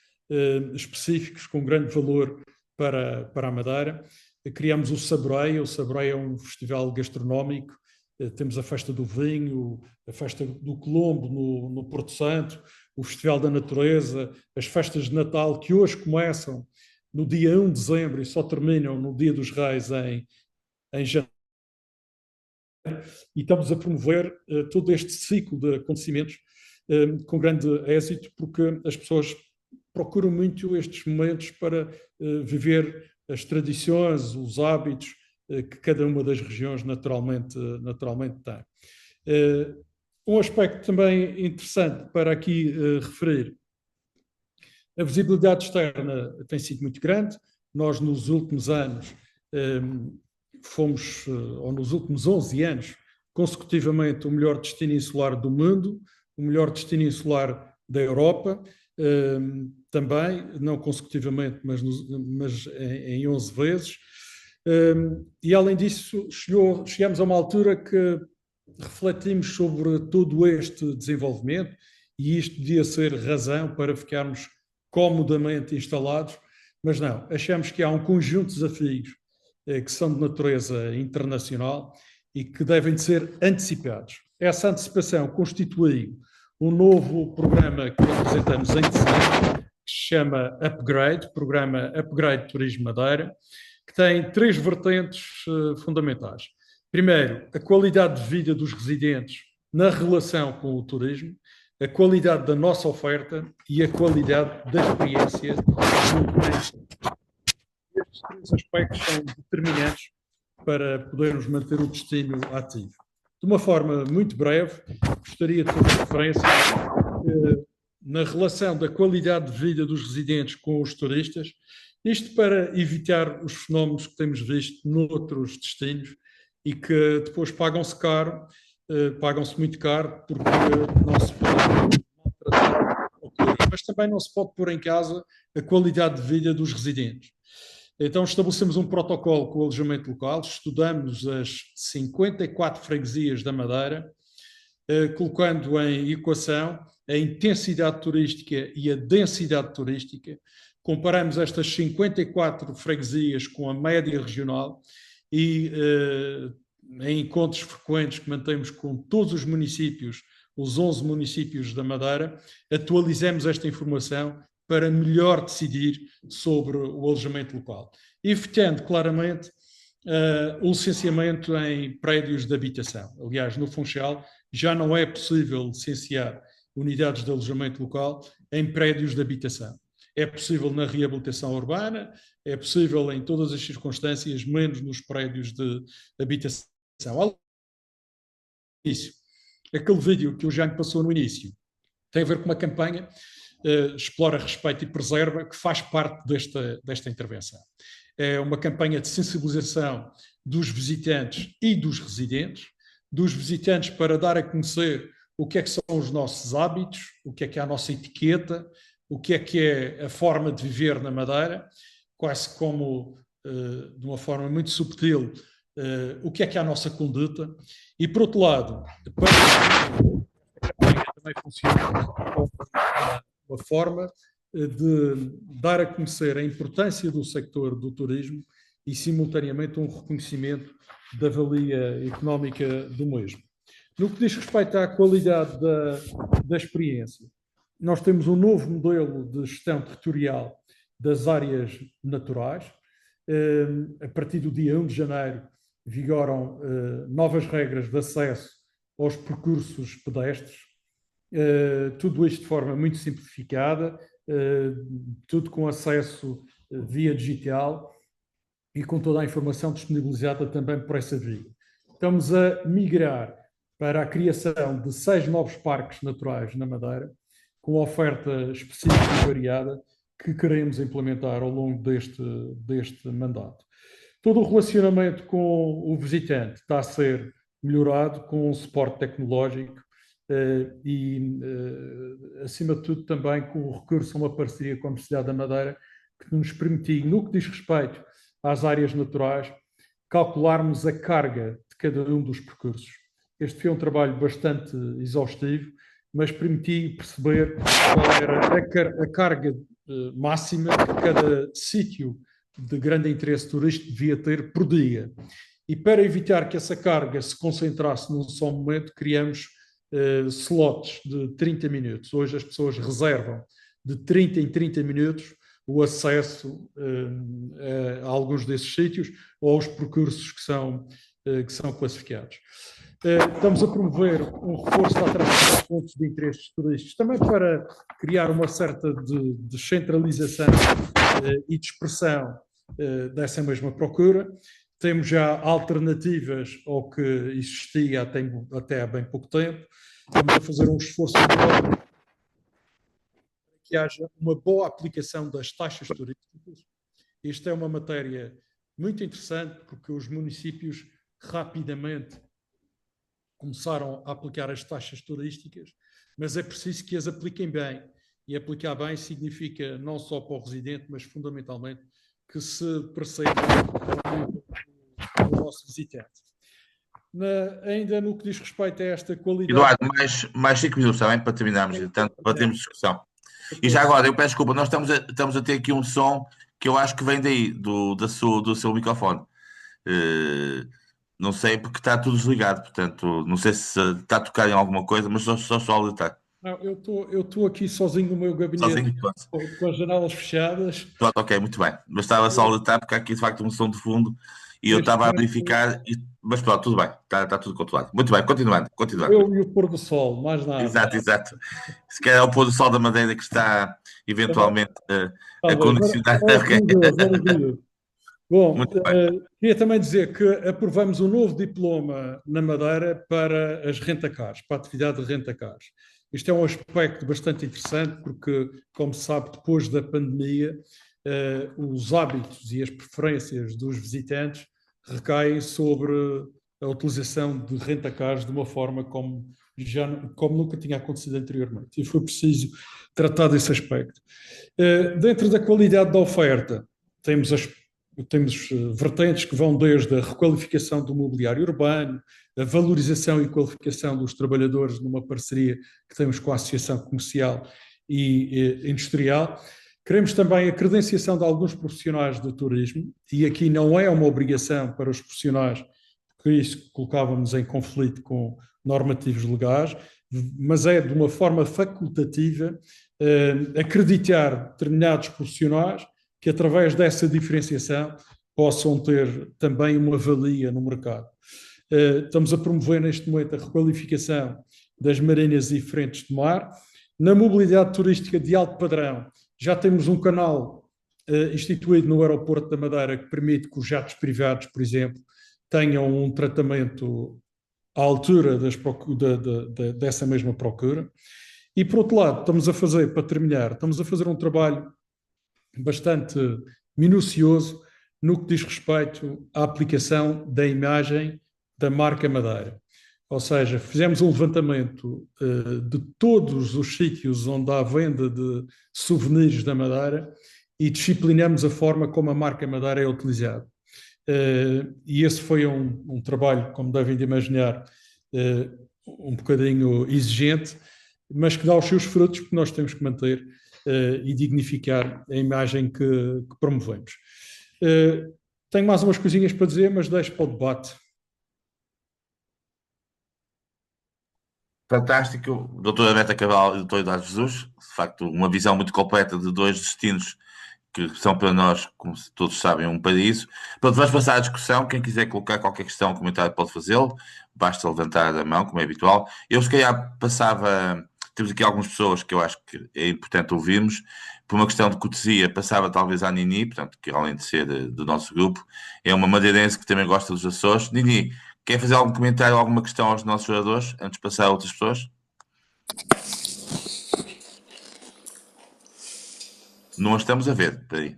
[SPEAKER 5] específicos com grande valor para a Madeira. Criamos o Saboreia é um festival gastronómico, temos a Festa do Vinho, a Festa do Colombo no Porto Santo, o Festival da Natureza, as festas de Natal que hoje começam no dia 1 de dezembro e só terminam no Dia dos Reis em janeiro. E estamos a promover todo este ciclo de acontecimentos com grande êxito, porque as pessoas procuram muito estes momentos para viver as tradições, os hábitos que cada uma das regiões naturalmente tem. Um aspecto também interessante para aqui referir: a visibilidade externa tem sido muito grande. Nós, nos últimos anos, ou nos últimos 11 anos, consecutivamente o melhor destino insular do mundo, o melhor destino insular da Europa, também, não consecutivamente, mas em 11 vezes. E, além disso, chegamos a uma altura que refletimos sobre todo este desenvolvimento, e isto podia ser razão para ficarmos comodamente instalados, mas não, achamos que há um conjunto de desafios que são de natureza internacional e que devem de ser antecipados. Essa antecipação constitui um novo programa que apresentamos em dezembro, que se chama Upgrade, Programa Upgrade Turismo Madeira, que tem 3 vertentes fundamentais. Primeiro, a qualidade de vida dos residentes na relação com o turismo, a qualidade da nossa oferta e a qualidade da experiência do turista. Estes 3 aspectos são determinantes para podermos manter o destino ativo. De uma forma muito breve, gostaria de fazer referência na relação da qualidade de vida dos residentes com os turistas, isto para evitar os fenómenos que temos visto noutros destinos e que depois pagam-se caro, pagam-se muito caro, porque não se pode maltratar o turismo, mas também não se pode pôr em causa a qualidade de vida dos residentes. Então estabelecemos um protocolo com o alojamento local, estudamos as 54 freguesias da Madeira, colocando em equação a intensidade turística e a densidade turística. Comparamos estas 54 freguesias com a média regional e em encontros frequentes que mantemos com todos os municípios, os 11 municípios da Madeira, atualizamos esta informação para melhor decidir sobre o alojamento local, evitando claramente o licenciamento em prédios de habitação. Aliás, no Funchal já não é possível licenciar unidades de alojamento local em prédios de habitação. É possível na reabilitação urbana, é possível em todas as circunstâncias, menos nos prédios de habitação. Aquele vídeo que o Jaime passou no início tem a ver com uma campanha Explora, Respeita e Preserva, que faz parte desta intervenção. É uma campanha de sensibilização dos visitantes e dos residentes, dos visitantes para dar a conhecer o que é que são os nossos hábitos, o que é a nossa etiqueta, o que é a forma de viver na Madeira, quase como, de uma forma muito subtil, o que é a nossa conduta. E, por outro lado, a campanha também funciona como uma forma de dar a conhecer a importância do sector do turismo e, simultaneamente, um reconhecimento da valia económica do mesmo. No que diz respeito à qualidade da experiência, nós temos um novo modelo de gestão territorial das áreas naturais. A partir do dia 1 de janeiro vigoram novas regras de acesso aos percursos pedestres, tudo isto de forma muito simplificada, tudo com acesso via digital e com toda a informação disponibilizada também por essa via. Estamos a migrar para a criação de 6 novos parques naturais na Madeira, com oferta específica e variada que queremos implementar ao longo deste mandato. Todo o relacionamento com o visitante está a ser melhorado com um suporte tecnológico e, acima de tudo, também com o recurso a uma parceria com a Universidade da Madeira, que nos permitiu, no que diz respeito às áreas naturais, calcularmos a carga de cada um dos percursos. Este foi um trabalho bastante exaustivo, mas permitiu perceber qual era a carga máxima que cada sítio de grande interesse turístico devia ter por dia. E para evitar que essa carga se concentrasse num só momento, criamos slots de 30 minutos. Hoje as pessoas reservam de 30 em 30 minutos o acesso a alguns desses sítios ou aos percursos que são classificados. Estamos a promover um reforço da atração de pontos de interesse turísticos, também para criar uma certa descentralização e dispersão dessa mesma procura. Temos já alternativas ao que existia até há bem pouco tempo. Estamos a fazer um esforço para que haja uma boa aplicação das taxas turísticas. Isto é uma matéria muito interessante porque os municípios rapidamente começaram a aplicar as taxas turísticas, mas é preciso que as apliquem bem. E aplicar bem significa não só para o residente, mas fundamentalmente que se perceba o nosso visitante. Ainda no que diz respeito a esta qualidade...
[SPEAKER 1] Eduardo, mais 5 minutos, está bem? Para terminarmos, tanto para termos discussão. E já agora, eu peço desculpa, nós estamos a ter aqui um som que eu acho que vem daí, do seu microfone. Não sei porque está tudo desligado, portanto, não sei se está a tocar em alguma coisa, mas só alertar.
[SPEAKER 5] Não, eu estou aqui sozinho no meu gabinete, com as janelas fechadas.
[SPEAKER 1] Pronto, ok, muito bem. Mas estava só a alertar porque há aqui de facto um som de fundo e eu estava a verificar, mas pronto, tudo bem, está tudo controlado. Muito bem, continuando.
[SPEAKER 5] Eu e o pôr do sol, mais nada.
[SPEAKER 1] Exato. Se calhar é o pôr do sol da Madeira que está eventualmente a condicionar.
[SPEAKER 5] Bom, queria também dizer que aprovamos um novo diploma na Madeira para as rentacars, para a atividade de rentacars. Isto é um aspecto bastante interessante porque, como se sabe, depois da pandemia, os hábitos e as preferências dos visitantes recaem sobre a utilização de rentacars de uma forma como nunca tinha acontecido anteriormente. E foi preciso tratar desse aspecto. Dentro da qualidade da oferta, temos vertentes que vão desde a requalificação do mobiliário urbano, a valorização e qualificação dos trabalhadores numa parceria que temos com a Associação Comercial e Industrial. Queremos também a credenciação de alguns profissionais do turismo, e aqui não é uma obrigação para os profissionais, porque isso colocávamos em conflito com normativos legais, mas é de uma forma facultativa acreditar determinados profissionais que através dessa diferenciação possam ter também uma valia no mercado. Estamos a promover neste momento a requalificação das marinas e frentes de mar. Na mobilidade turística de alto padrão, já temos um canal instituído no aeroporto da Madeira que permite que os jatos privados, por exemplo, tenham um tratamento à altura dessa mesma procura. E, por outro lado, para terminar, estamos a fazer um trabalho bastante minucioso no que diz respeito à aplicação da imagem da marca Madeira. Ou seja, fizemos um levantamento de todos os sítios onde há venda de souvenirs da Madeira e disciplinamos a forma como a marca Madeira é utilizada. E esse foi um trabalho, como devem de imaginar, um bocadinho exigente, mas que dá os seus frutos, porque nós temos que manter e dignificar a imagem que promovemos. Tenho mais umas coisinhas para dizer, mas deixo para o debate.
[SPEAKER 1] Fantástico, doutora Beta Cabral e doutor Eduardo Jesus, de facto uma visão muito completa de dois destinos que são para nós, como todos sabem, um paraíso. Pronto, vamos passar à discussão, quem quiser colocar qualquer questão ou comentário pode fazê-lo, basta levantar a mão, como é habitual. Eu se calhar temos aqui algumas pessoas que eu acho que é importante ouvirmos, por uma questão de cortesia, passava talvez à Nini, portanto, que além de ser do nosso grupo, é uma madeirense que também gosta dos Açores. Nini, quer fazer algum comentário, alguma questão aos nossos oradores, antes de passar a outras pessoas? Não a estamos a ver, espera aí.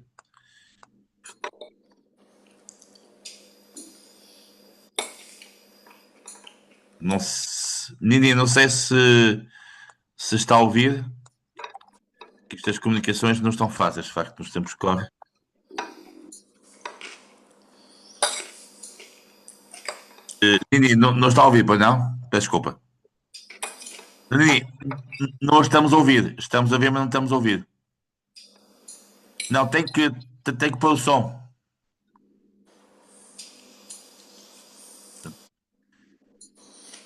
[SPEAKER 1] Nini, não sei se está a ouvir, que estas comunicações não estão fáceis, de facto, nos tempos que correm. Nini, não está a ouvir, pois não? Peço desculpa. Nini, não estamos a ouvir. Estamos a ver, mas não estamos a ouvir. Não, tem que pôr o som.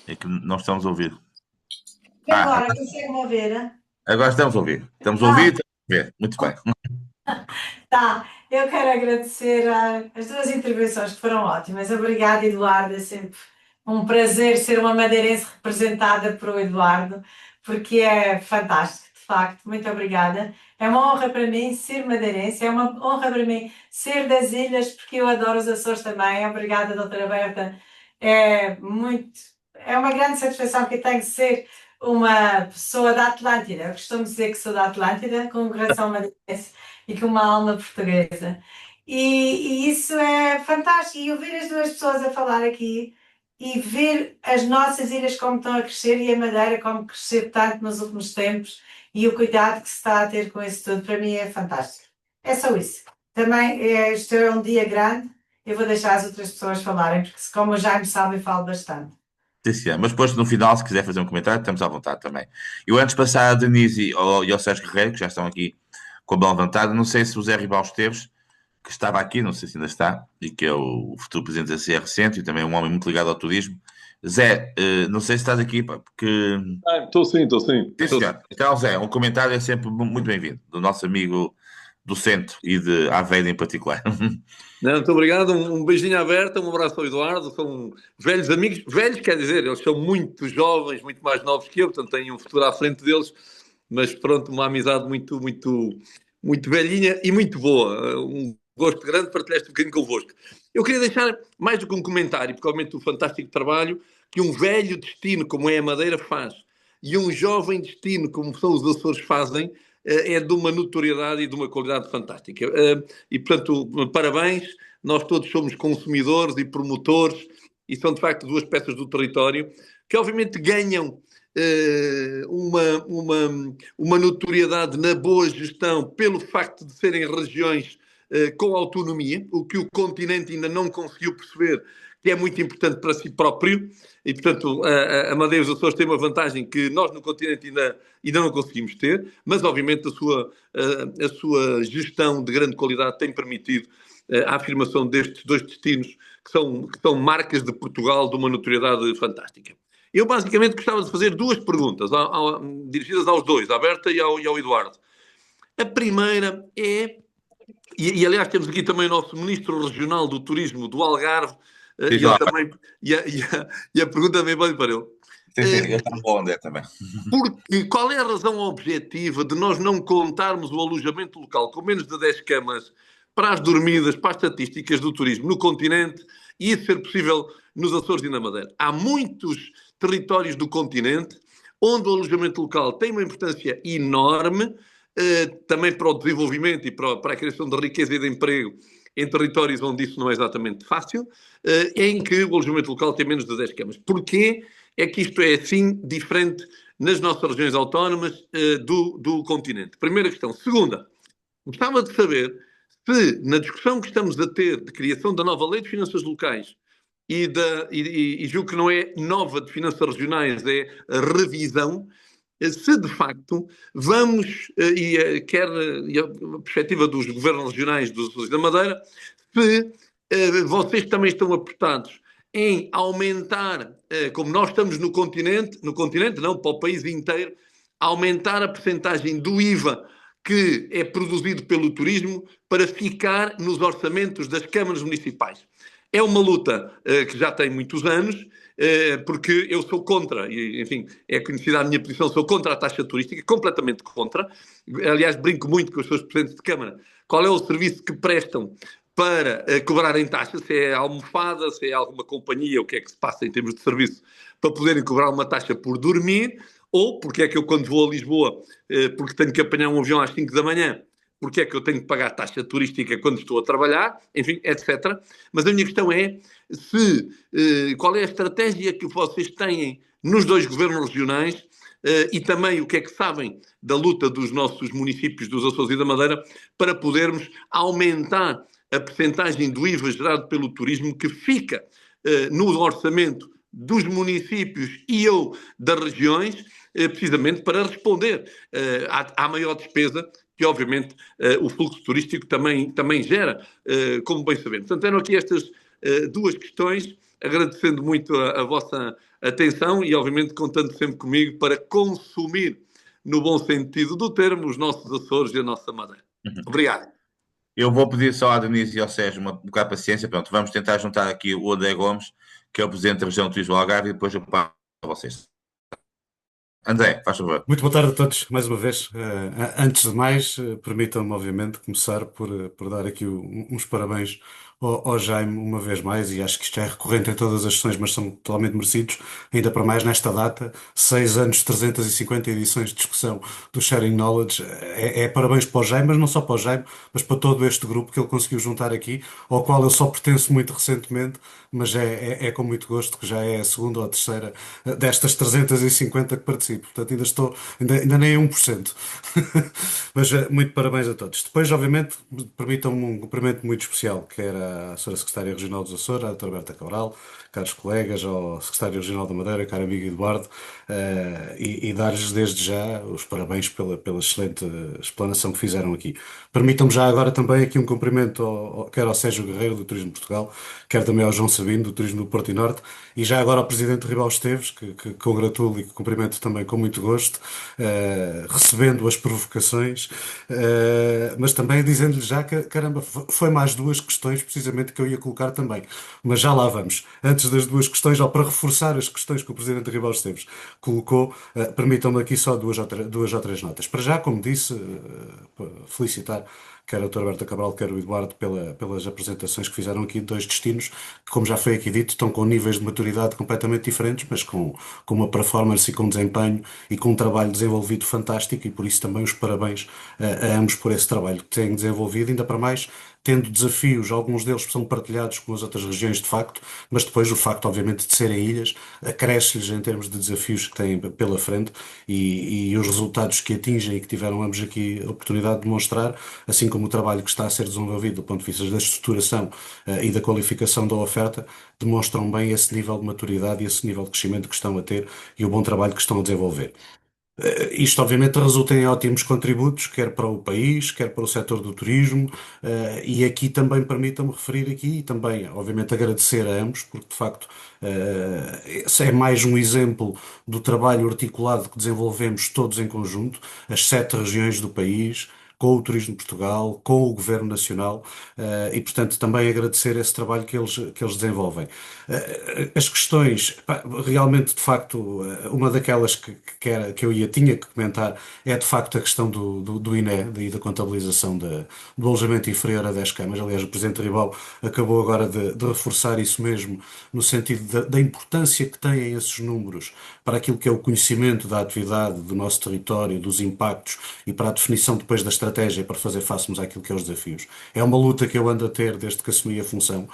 [SPEAKER 1] É que não estamos a ouvir.
[SPEAKER 7] E agora, consegue-me ouvir?
[SPEAKER 1] Agora estamos a ouvir. Estamos a ouvir e estamos a ver. Muito bem.
[SPEAKER 7] Tá, eu quero agradecer as duas intervenções que foram ótimas. Obrigada, Eduardo. É sempre um prazer ser uma madeirense representada por o Eduardo, porque é fantástico, de facto. Muito obrigada. É uma honra para mim ser madeirense, é uma honra para mim ser das ilhas, porque eu adoro os Açores também. Obrigada, doutora Berta. É uma grande satisfação que tenho de ser uma pessoa da Atlântida. Eu costumo dizer que sou da Atlântida, com um coração madeirense e com uma alma portuguesa. E isso é fantástico. E ouvir as duas pessoas a falar aqui e ver as nossas ilhas como estão a crescer e a Madeira como cresceu tanto nos últimos tempos e o cuidado que se está a ter com isso tudo, para mim é fantástico. É só isso. Também este é um dia grande. Eu vou deixar as outras pessoas falarem, porque como o Jaime sabe, eu falo bastante.
[SPEAKER 1] Sim, senhor. Mas depois, no final, se quiser fazer um comentário, estamos à vontade também. Eu, antes de passar a Denise e ao Sérgio Guerreiro, que já estão aqui com a mão levantada, não sei se o Zé Ribaus Esteves, que estava aqui, não sei se ainda está, e que é o futuro presidente da CR Centro e também um homem muito ligado ao turismo. Zé, não sei se estás aqui, porque...
[SPEAKER 8] Estou sim.
[SPEAKER 1] Sim, senhor. Então, Zé, um comentário é sempre muito bem-vindo, do nosso amigo do Centro e de Aveiro em particular.
[SPEAKER 8] Não, muito obrigado, um beijinho aberto, um abraço ao Eduardo, são velhos amigos, velhos quer dizer, eles são muito jovens, muito mais novos que eu, portanto tenho um futuro à frente deles, mas pronto, uma amizade muito velhinha e muito boa, um gosto grande partilhar este bocadinho convosco. Eu queria deixar mais do que um comentário, porque obviamente o fantástico trabalho que um velho destino como é a Madeira faz, e um jovem destino como são os Açores fazem, é de uma notoriedade e de uma qualidade fantástica. E, portanto, parabéns. Nós todos somos consumidores e promotores e são, de facto, duas peças do território que, obviamente, ganham uma notoriedade na boa gestão pelo facto de serem regiões com autonomia, o que o continente ainda não conseguiu perceber, que é muito importante para si próprio, e, portanto, a Madeira e os Açores têm uma vantagem que nós no continente ainda não conseguimos ter, mas, obviamente, a sua gestão de grande qualidade tem permitido a afirmação destes dois destinos que são marcas de Portugal de uma notoriedade fantástica. Eu, basicamente, gostava de fazer duas perguntas dirigidas aos dois, à Berta e ao Eduardo. A primeira é, e aliás temos aqui também o nosso Ministro Regional do Turismo do Algarve, e a pergunta também pode ir para ele.
[SPEAKER 1] Sim, eu André também.
[SPEAKER 8] Porque qual é a razão objetiva de nós não contarmos o alojamento local com menos de 10 camas para as dormidas, para as estatísticas do turismo no continente e isso ser possível nos Açores e na Madeira? Há muitos territórios do continente onde o alojamento local tem uma importância enorme, também para o desenvolvimento e para a criação de riqueza e de emprego em territórios onde isso não é exatamente fácil, em que o alojamento local tem menos de 10 camas. Porquê é que isto é assim diferente nas nossas regiões autónomas do continente? Primeira questão. Segunda, gostava de saber se na discussão que estamos a ter de criação da nova Lei de Finanças Locais e julgo que não é nova de finanças regionais, é a revisão, se de facto vamos, quer a perspectiva dos governos regionais dos Açores e da Madeira, se vocês também estão apostados em aumentar, como nós estamos no continente não, para o país inteiro, aumentar a percentagem do IVA que é produzido pelo turismo para ficar nos orçamentos das câmaras municipais. É uma luta que já tem muitos anos, porque eu sou contra, e enfim, é conhecida a minha posição, sou contra a taxa turística, completamente contra. Aliás, brinco muito com os seus presidentes de Câmara. Qual é o serviço que prestam para cobrarem taxas? Se é almofada, se é alguma companhia, o que é que se passa em termos de serviço para poderem cobrar uma taxa por dormir, ou porque é que eu quando vou a Lisboa, porque tenho que apanhar um avião às 5 da manhã, porque é que eu tenho que pagar taxa turística quando estou a trabalhar, enfim, etc. Mas a minha questão é qual é a estratégia que vocês têm nos dois governos regionais e também o que é que sabem da luta dos nossos municípios dos Açores e da Madeira para podermos aumentar a percentagem do IVA gerado pelo turismo que fica no orçamento dos municípios e ou das regiões, precisamente para responder à maior despesa que, obviamente, o fluxo turístico também gera, como bem sabemos. Portanto, eram aqui estas duas questões, agradecendo muito a vossa atenção e, obviamente, contando sempre comigo para consumir, no bom sentido do termo, os nossos Açores e a nossa Madeira. Obrigado.
[SPEAKER 1] Eu vou pedir só à Denise e ao Sérgio um bocado de paciência. Pronto, vamos tentar juntar aqui o André Gomes, que é o presidente da região do Turismo do Algarve, e depois eu passo a vocês. André, faz favor.
[SPEAKER 9] Muito boa tarde a todos, mais uma vez. Antes de mais, permitam-me, obviamente, começar por dar aqui uns parabéns ao Jaime uma vez mais, e acho que isto é recorrente em todas as sessões, mas são totalmente merecidos, ainda para mais nesta data, 6 anos, 350 edições de discussão do Sharing Knowledge. É parabéns para o Jaime, mas não só para o Jaime, mas para todo este grupo que ele conseguiu juntar aqui, ao qual eu só pertenço muito recentemente, mas é com muito gosto que já é a segunda ou a terceira destas 350 que participo. Portanto, ainda nem é 1%. Mas muito parabéns a todos. Depois, obviamente, permitam-me um cumprimento muito especial, que era a Sra. Secretária Regional dos Açores, a Dra. Berta Cabral, caros colegas, ao Secretário Regional da Madeira, caro amigo Eduardo, e dar-lhes desde já os parabéns pela excelente explanação que fizeram aqui. Permitam-me já agora também aqui um cumprimento quer ao Sérgio Guerreiro, do Turismo de Portugal, quer também ao João Sabino, do Turismo do Porto e Norte, e já agora ao Presidente Ribal Esteves, que congratulo e que cumprimento também com muito gosto, recebendo as provocações, mas também dizendo-lhe já que, caramba, foi mais duas questões precisamente que eu ia colocar também. Mas já lá vamos. Antes das duas questões, ou para reforçar as questões que o Presidente Ribal Esteves colocou, permitam-me aqui só duas ou três notas. Para já, como disse, felicitar quer a doutora Berta Cabral, quer o Eduardo, pelas apresentações que fizeram aqui de dois destinos, que, como já foi aqui dito, estão com níveis de maturidade completamente diferentes, mas com uma performance e com um desempenho e com um trabalho desenvolvido fantástico, e por isso também os parabéns a ambos por esse trabalho que têm desenvolvido, ainda para mais tendo desafios, alguns deles são partilhados com as outras regiões de facto, mas depois o facto, obviamente, de serem ilhas, acresce-lhes em termos de desafios que têm pela frente, e os resultados que atingem e que tiveram ambos aqui a oportunidade de demonstrar, assim como o trabalho que está a ser desenvolvido do ponto de vista da estruturação e da qualificação da oferta, demonstram bem esse nível de maturidade e esse nível de crescimento que estão a ter e o bom trabalho que estão a desenvolver. Isto obviamente resulta em ótimos contributos, quer para o país, quer para o setor do turismo, e aqui também permitam-me referir aqui e também, obviamente, agradecer a ambos, porque de facto esse é mais um exemplo do trabalho articulado que desenvolvemos todos em conjunto, as 7 regiões do país, com o Turismo de Portugal, com o Governo Nacional, e, portanto, também agradecer esse trabalho que eles desenvolvem. As questões, realmente, de facto, uma daquelas que tinha que comentar é, de facto, a questão do INE e da contabilização do alojamento inferior a 10 camas. Aliás, o Presidente Ribal acabou agora de reforçar isso mesmo, no sentido da importância que têm esses números para aquilo que é o conhecimento da atividade do nosso território, dos impactos, e para a definição depois da estratégia para fazer face àquilo que é os desafios. É uma luta que eu ando a ter desde que assumi a função,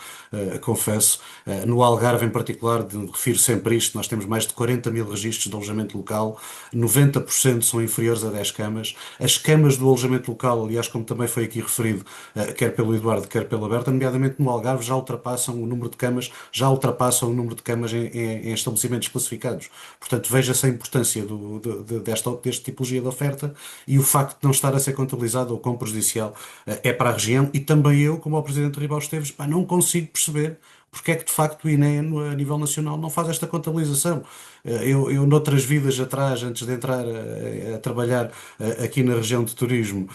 [SPEAKER 9] confesso. No Algarve, em particular, refiro sempre isto, nós temos mais de 40 mil registros de alojamento local, 90% são inferiores a 10 camas. As camas do alojamento local, aliás, como também foi aqui referido, quer pelo Eduardo, quer pela Berta, nomeadamente no Algarve, já ultrapassam o número de camas em estabelecimentos classificados. Portanto, veja-se a importância desta tipologia de oferta, e o facto de não estar a ser contabilizado ou quão prejudicial é para a região. E também eu, como o Presidente Ribal Esteves, não consigo perceber porque é que de facto o INE a nível nacional não faz esta contabilização. Eu noutras vidas atrás, antes de entrar a trabalhar aqui na região de turismo,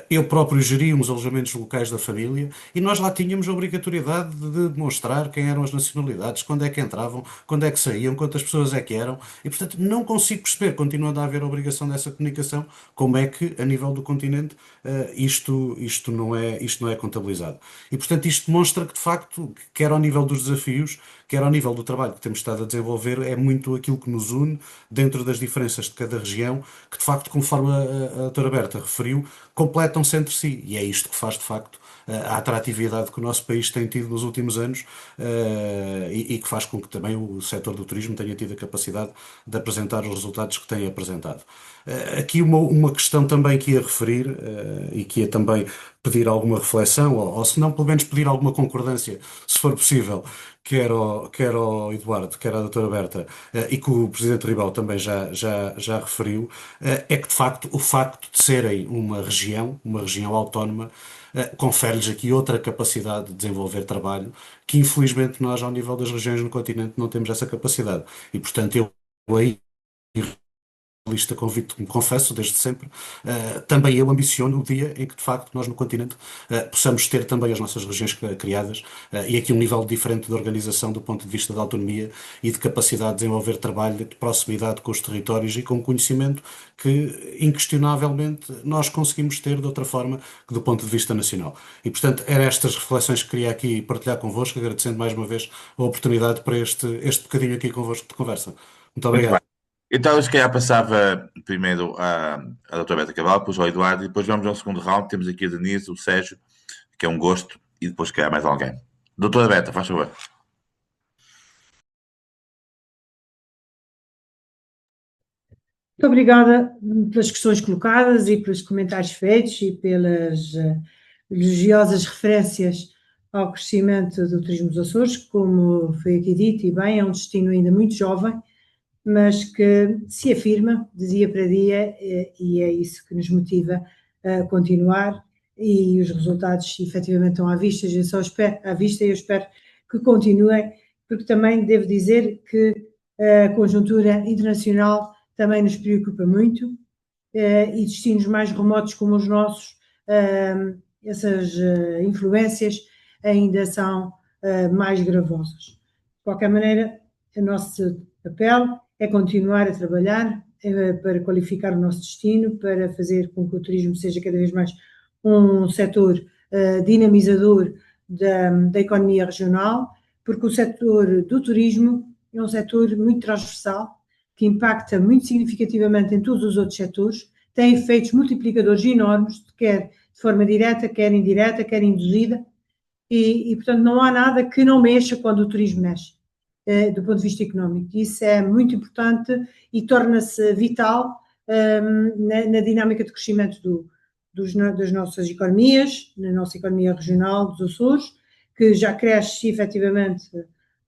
[SPEAKER 9] eu próprio geria uns alojamentos locais da família, e nós lá tínhamos a obrigatoriedade de demonstrar quem eram as nacionalidades, quando é que entravam, quando é que saíam, quantas pessoas é que eram, e portanto não consigo perceber, continuando a haver a obrigação dessa comunicação, como é que a nível do continente isto não é contabilizado. E portanto isto demonstra que de facto, quer ao nível dos desafios, quer ao nível do trabalho que temos estado a desenvolver, é muito aquilo que nos une dentro das diferenças de cada região, que de facto, conforme a doutora Berta referiu, completam-se entre si, e é isto que faz de facto a atratividade que o nosso país tem tido nos últimos anos, e que faz com que também o setor do turismo tenha tido a capacidade de apresentar os resultados que tem apresentado. Aqui uma questão também que ia referir, e que ia também pedir alguma reflexão, ou se não, pelo menos pedir alguma concordância, se for possível, quer ao Eduardo, quer à doutora Berta, e que o Presidente Ribal também já referiu, é que de facto o facto de serem uma região autónoma, confere-lhes aqui outra capacidade de desenvolver trabalho, que infelizmente nós, ao nível das regiões no continente, não temos essa capacidade. E portanto eu aí lista convite, me confesso, desde sempre, também eu ambiciono o dia em que, de facto, nós no continente possamos ter também as nossas regiões criadas, e aqui um nível diferente de organização do ponto de vista da autonomia e de capacidade de desenvolver trabalho de proximidade com os territórios e com conhecimento que, inquestionavelmente, nós conseguimos ter de outra forma que do ponto de vista nacional. E, portanto, eram estas reflexões que queria aqui partilhar convosco, agradecendo mais uma vez a oportunidade para este bocadinho aqui convosco de conversa. Muito
[SPEAKER 1] Muito
[SPEAKER 9] obrigado.
[SPEAKER 1] bem. Então, eu se calhar passava primeiro à doutora Berta Cabral, depois ao Eduardo, e depois vamos ao segundo round. Temos aqui a Denise, o Sérgio, que é um gosto, e depois se calhar mais alguém. Doutora Berta, faz favor.
[SPEAKER 4] Muito obrigada pelas questões colocadas e pelos comentários feitos e pelas elogiosas referências ao crescimento do turismo dos Açores. Como foi aqui dito, e bem, é um destino ainda muito jovem, mas que se afirma de dia para dia, e é isso que nos motiva a continuar, e os resultados efetivamente estão à vista. Eu só espero, à vista, e eu espero que continuem, porque também devo dizer que a conjuntura internacional também nos preocupa muito, e destinos mais remotos como os nossos, essas influências ainda são mais gravosas. De qualquer maneira, o nosso papel é continuar a trabalhar para qualificar o nosso destino, para fazer com que o turismo seja cada vez mais um setor dinamizador da economia regional, porque o setor do turismo é um setor muito transversal, que impacta muito significativamente em todos os outros setores, tem efeitos multiplicadores enormes, quer de forma direta, quer indireta, quer induzida, e portanto não há nada que não mexa quando o turismo mexe, do ponto de vista económico. Isso é muito importante e torna-se vital na dinâmica de crescimento das nossas economias, na nossa economia regional dos Açores, que já cresce efetivamente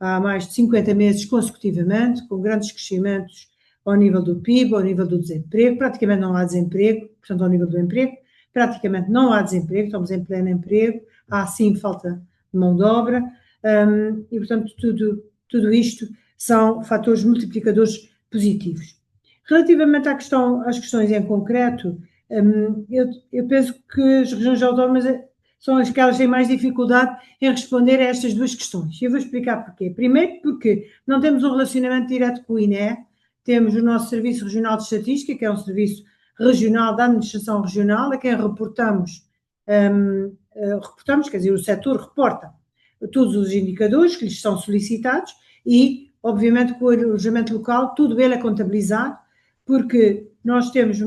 [SPEAKER 4] há mais de 50 meses consecutivamente, com grandes crescimentos ao nível do PIB, ao nível do desemprego. Praticamente não há desemprego, portanto, ao nível do emprego, praticamente não há desemprego, estamos em pleno emprego, há sim falta de mão de obra, e portanto tudo isto são fatores multiplicadores positivos. Relativamente às questões em concreto, eu penso que as regiões autónomas são as que elas têm mais dificuldade em responder a estas duas questões. Eu vou explicar porquê. Primeiro, porque não temos um relacionamento direto com o INE, temos o nosso Serviço Regional de Estatística, que é um serviço regional da administração regional, a quem reportamos, quer dizer, o setor reporta todos os indicadores que lhes são solicitados e, obviamente, com o alojamento local, tudo ele é contabilizado, porque nós temos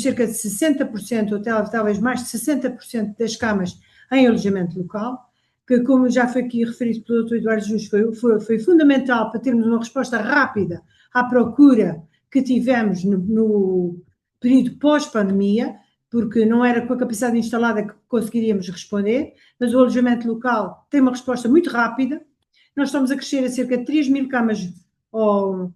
[SPEAKER 4] cerca de 60%, ou talvez mais de 60% das camas em alojamento local, que, como já foi aqui referido pelo Dr. Eduardo Jus, foi fundamental para termos uma resposta rápida à procura que tivemos no período pós-pandemia, porque não era com a capacidade instalada que conseguiríamos responder, mas o alojamento local tem uma resposta muito rápida. Nós estamos a crescer a cerca de 3.000 camas ao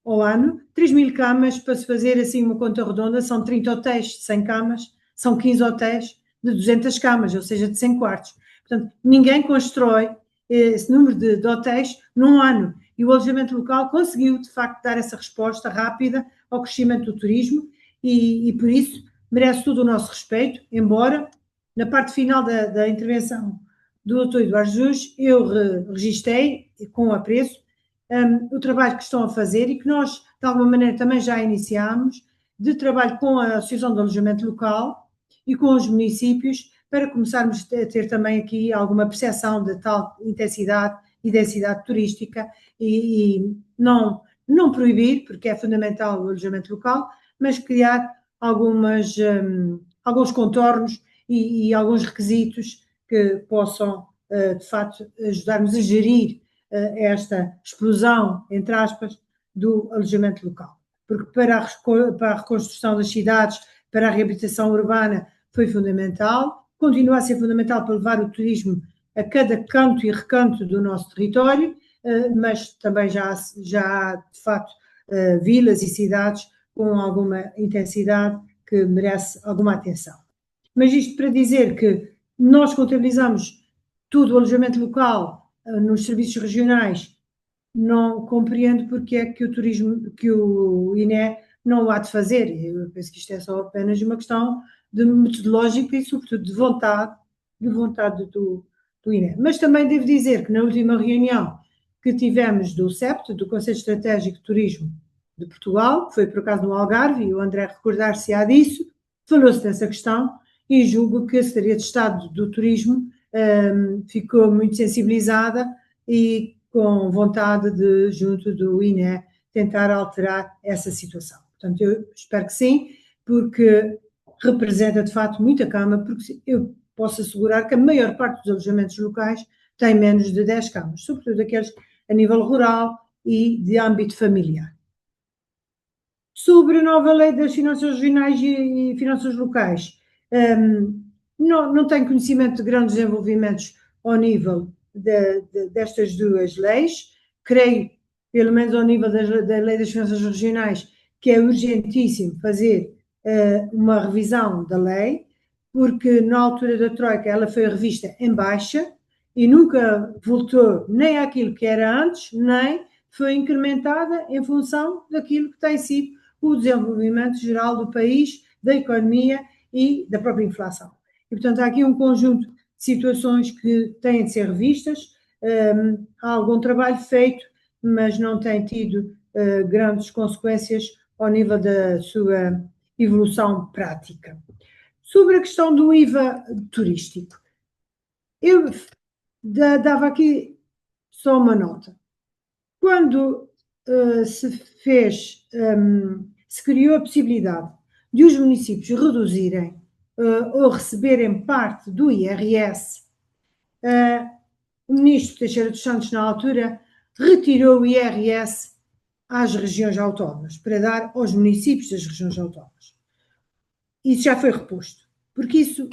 [SPEAKER 4] ano, 3.000 camas, para se fazer assim uma conta redonda, são 30 hotéis de 100 camas, são 15 hotéis de 200 camas, ou seja, de 100 quartos. Portanto, ninguém constrói esse número de hotéis num ano, e o alojamento local conseguiu, de facto, dar essa resposta rápida ao crescimento do turismo, e por isso merece todo o nosso respeito, embora, na parte final da intervenção do Dr. Eduardo Jus, eu registrei, com apreço, o trabalho que estão a fazer e que nós, de alguma maneira, também já iniciámos, de trabalho com a Associação de Alojamento Local e com os municípios, para começarmos a ter também aqui alguma percepção de tal intensidade e densidade turística, e não proibir, porque é fundamental o alojamento local, mas criar alguns contornos e alguns requisitos que possam, de facto, ajudar-nos a gerir esta explosão, entre aspas, do alojamento local. Porque para a reconstrução das cidades, para a reabilitação urbana, foi fundamental, continua a ser fundamental para levar o turismo a cada canto e recanto do nosso território, mas também já há, de facto, vilas e cidades com alguma intensidade que merece alguma atenção. Mas isto para dizer que nós contabilizamos tudo o alojamento local nos serviços regionais, não compreendo porque é que o turismo, que o INE não o há de fazer. Eu penso que isto é só apenas uma questão de metodológica e, sobretudo, de vontade do INE. Mas também devo dizer que na última reunião que tivemos do CEPT, do Conselho Estratégico de Turismo de Portugal, que foi por acaso no Algarve, e o André recordar-se-á disso, falou-se dessa questão e julgo que a Secretaria de Estado do Turismo ficou muito sensibilizada e com vontade de, junto do INE, tentar alterar essa situação. Portanto, eu espero que sim, porque representa de facto muita cama, porque eu posso assegurar que a maior parte dos alojamentos locais tem menos de 10 camas, sobretudo aqueles a nível rural e de âmbito familiar. Sobre a nova lei das finanças regionais e finanças locais, não tenho conhecimento de grandes desenvolvimentos ao nível destas duas leis. Creio, pelo menos ao nível da lei das finanças regionais, que é urgentíssimo fazer uma revisão da lei, porque na altura da Troika ela foi revista em baixa e nunca voltou nem àquilo que era antes, nem foi incrementada em função daquilo que tem sido o desenvolvimento geral do país, da economia e da própria inflação. E, portanto, há aqui um conjunto de situações que têm de ser revistas. Há algum trabalho feito, mas não tem tido grandes consequências ao nível da sua evolução prática. Sobre a questão do IVA turístico, eu dava aqui só uma nota. Quando se criou a possibilidade de os municípios reduzirem ou receberem parte do IRS, o ministro Teixeira dos Santos, na altura, retirou o IRS às regiões autónomas, para dar aos municípios das regiões autónomas. Isso já foi reposto, porque isso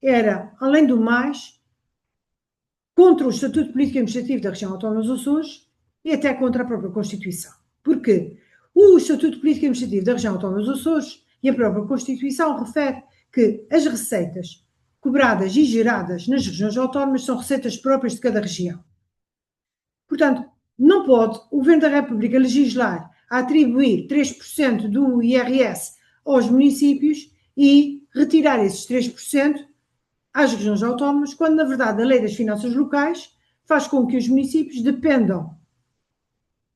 [SPEAKER 4] era, além do mais, contra o Estatuto Político e Administrativo da Região Autónoma dos Açores e até contra a própria Constituição. Porque o Estatuto Político e Administrativo da Região Autónoma dos Açores e a própria Constituição refere que as receitas cobradas e geradas nas regiões autónomas são receitas próprias de cada região. Portanto, não pode o Governo da República legislar a atribuir 3% do IRS aos municípios e retirar esses 3% às regiões autónomas, quando, na verdade, a lei das finanças locais faz com que os municípios dependam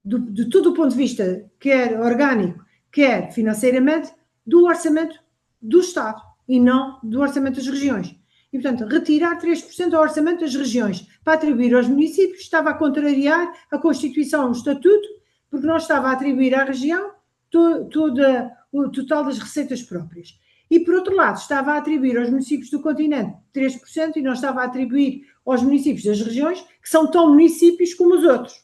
[SPEAKER 4] de todo o ponto de vista, quer orgânico, quer financeiramente, do orçamento do Estado e não do orçamento das regiões. E, portanto, retirar 3% ao orçamento das regiões para atribuir aos municípios estava a contrariar a Constituição, o Estatuto, porque não estava a atribuir à região o total das receitas próprias. E, por outro lado, estava a atribuir aos municípios do continente 3% e não estava a atribuir aos municípios das regiões, que são tão municípios como os outros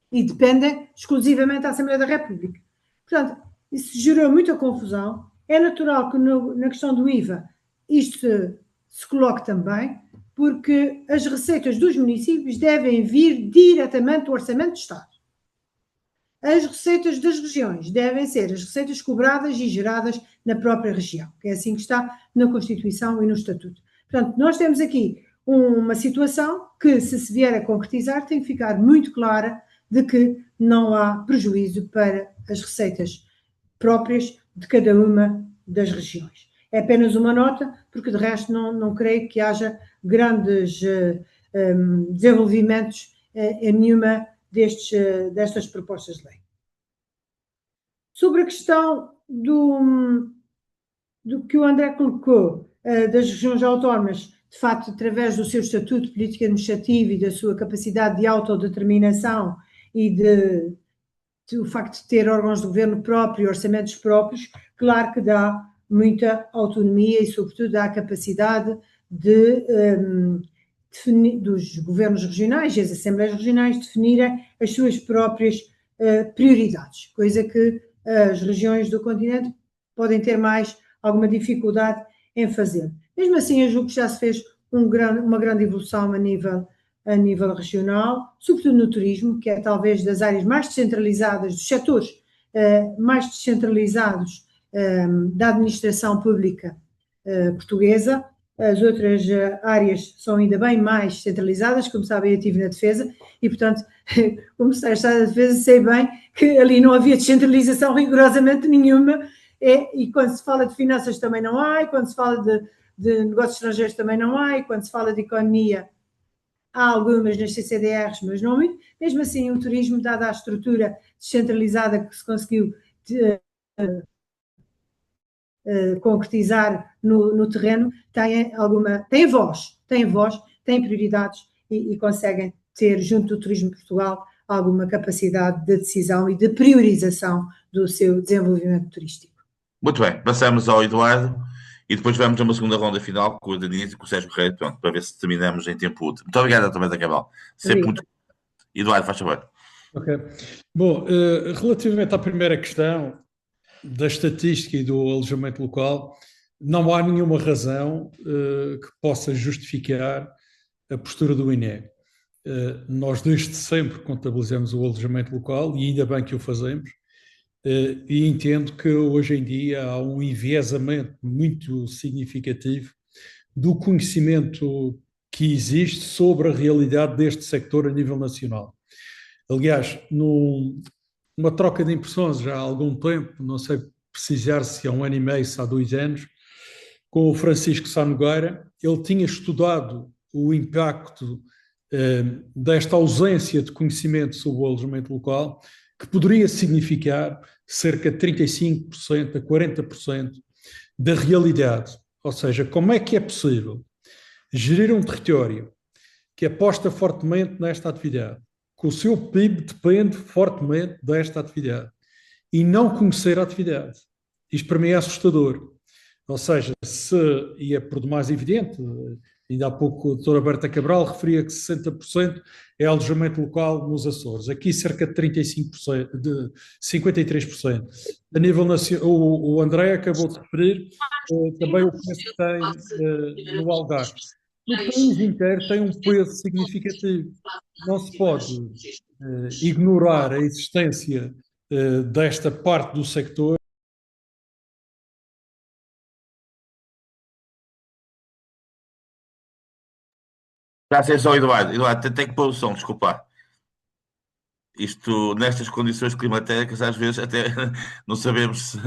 [SPEAKER 4] e dependem exclusivamente da Assembleia da República. Portanto, isso gerou muita confusão. É natural que na questão do IVA isto se coloque também, porque as receitas dos municípios devem vir diretamente do Orçamento de Estado. As receitas das regiões devem ser as receitas cobradas e geradas na própria região, que é assim que está na Constituição e no Estatuto. Portanto, nós temos aqui uma situação que, se vier a concretizar, tem que ficar muito clara de que não há prejuízo para as receitas próprias de cada uma das regiões. É apenas uma nota, porque de resto não creio que haja grandes desenvolvimentos em nenhuma destas propostas de lei. Sobre a questão do que o André colocou, das regiões autónomas, de facto, através do seu estatuto político administrativo e da sua capacidade de autodeterminação e o facto de ter órgãos de governo próprio e orçamentos próprios, claro que dá muita autonomia e, sobretudo, dá a capacidade dos governos regionais e as assembleias regionais definirem as suas próprias prioridades, coisa que as regiões do continente podem ter mais alguma dificuldade em fazer. Mesmo assim, eu julgo que já se fez uma grande evolução a nível regional, sobretudo no turismo, que é talvez das áreas mais descentralizadas, dos setores mais descentralizados da administração pública portuguesa. As outras áreas são ainda bem mais centralizadas, como sabem, eu estive na defesa e, portanto, como secretário da defesa, sei bem que ali não havia descentralização rigorosamente nenhuma, e quando se fala de finanças também não há, e quando se fala de negócios estrangeiros também não há, e quando se fala de economia há algumas nas CCDRs, mas não muito. Mesmo assim, o turismo, dada a estrutura descentralizada que se conseguiu concretizar no terreno, tem voz, tem prioridades e conseguem ter, junto do Turismo de Portugal, alguma capacidade de decisão e de priorização do seu desenvolvimento turístico.
[SPEAKER 1] Muito bem, passamos ao Eduardo e depois vamos a uma segunda ronda final com o Denise e com o Sérgio Correia, pronto, para ver se terminamos em tempo útil. Muito obrigado também, Cabral. Sempre muito. Eduardo, faz favor.
[SPEAKER 5] Ok. Bom, relativamente à primeira questão da estatística e do alojamento local, não há nenhuma razão que possa justificar a postura do INE. Nós desde sempre contabilizamos o alojamento local e ainda bem que o fazemos, e entendo que hoje em dia há um enviesamento muito significativo do conhecimento que existe sobre a realidade deste sector a nível nacional. Aliás, numa troca de impressões já há algum tempo, não sei precisar se há 1 ano e meio, se há 2 anos, com o Francisco Sá Nogueira, ele tinha estudado o impacto desta ausência de conhecimento sobre o alojamento local, que poderia significar cerca de 35% a 40% da realidade. Ou seja, como é que é possível gerir um território que aposta fortemente nesta atividade, que o seu PIB depende fortemente desta atividade, e não conhecer a atividade? Isto para mim é assustador. Ou seja, e é por demais evidente, ainda há pouco a doutora Berta Cabral referia que 60% é alojamento local nos Açores, aqui cerca de 35%, de 53%. A nível nacional, o André acabou de referir também o preço que tem no Algarve. No país inteiro tem um peso significativo. Não se pode ignorar a existência desta parte do sector.
[SPEAKER 1] Já sei só, Eduardo. Eduardo, tem que pôr o som, desculpa. Isto, nestas condições climatéricas, às vezes até não sabemos se...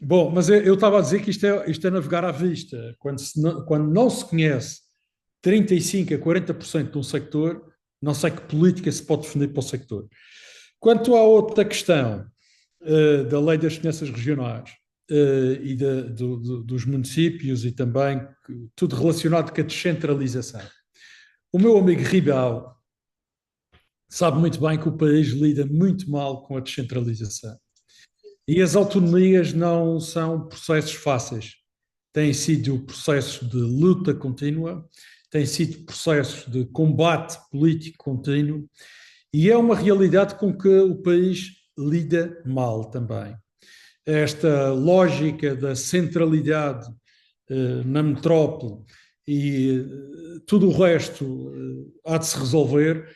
[SPEAKER 5] Bom, mas eu estava a dizer que isto é navegar à vista. Quando não se conhece 35% a 40% de um sector, não sei que política se pode definir para o sector. Quanto à outra questão da lei das finanças regionais e dos municípios e também tudo relacionado com a descentralização, o meu amigo Ribal sabe muito bem que o país lida muito mal com a descentralização. E as autonomias não são processos fáceis. Têm sido processos de luta contínua, têm sido processos de combate político contínuo, e é uma realidade com que o país lida mal também. Esta lógica da centralidade na metrópole e tudo o resto há de se resolver,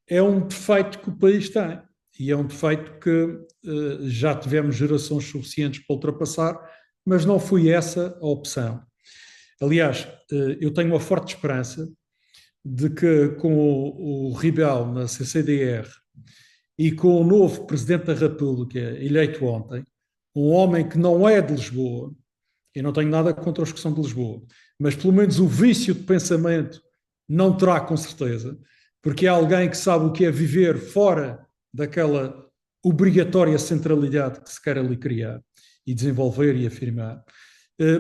[SPEAKER 5] é um defeito que o país tem. E é um defeito que já tivemos gerações suficientes para ultrapassar, mas não foi essa a opção. Aliás, eu tenho uma forte esperança de que com o Ribal na CCDR e com o novo Presidente da República eleito ontem, um homem que não é de Lisboa, eu não tenho nada contra os que são de Lisboa, mas pelo menos o vício de pensamento não terá com certeza, porque é alguém que sabe o que é viver fora daquela obrigatória centralidade que se quer ali criar e desenvolver e afirmar,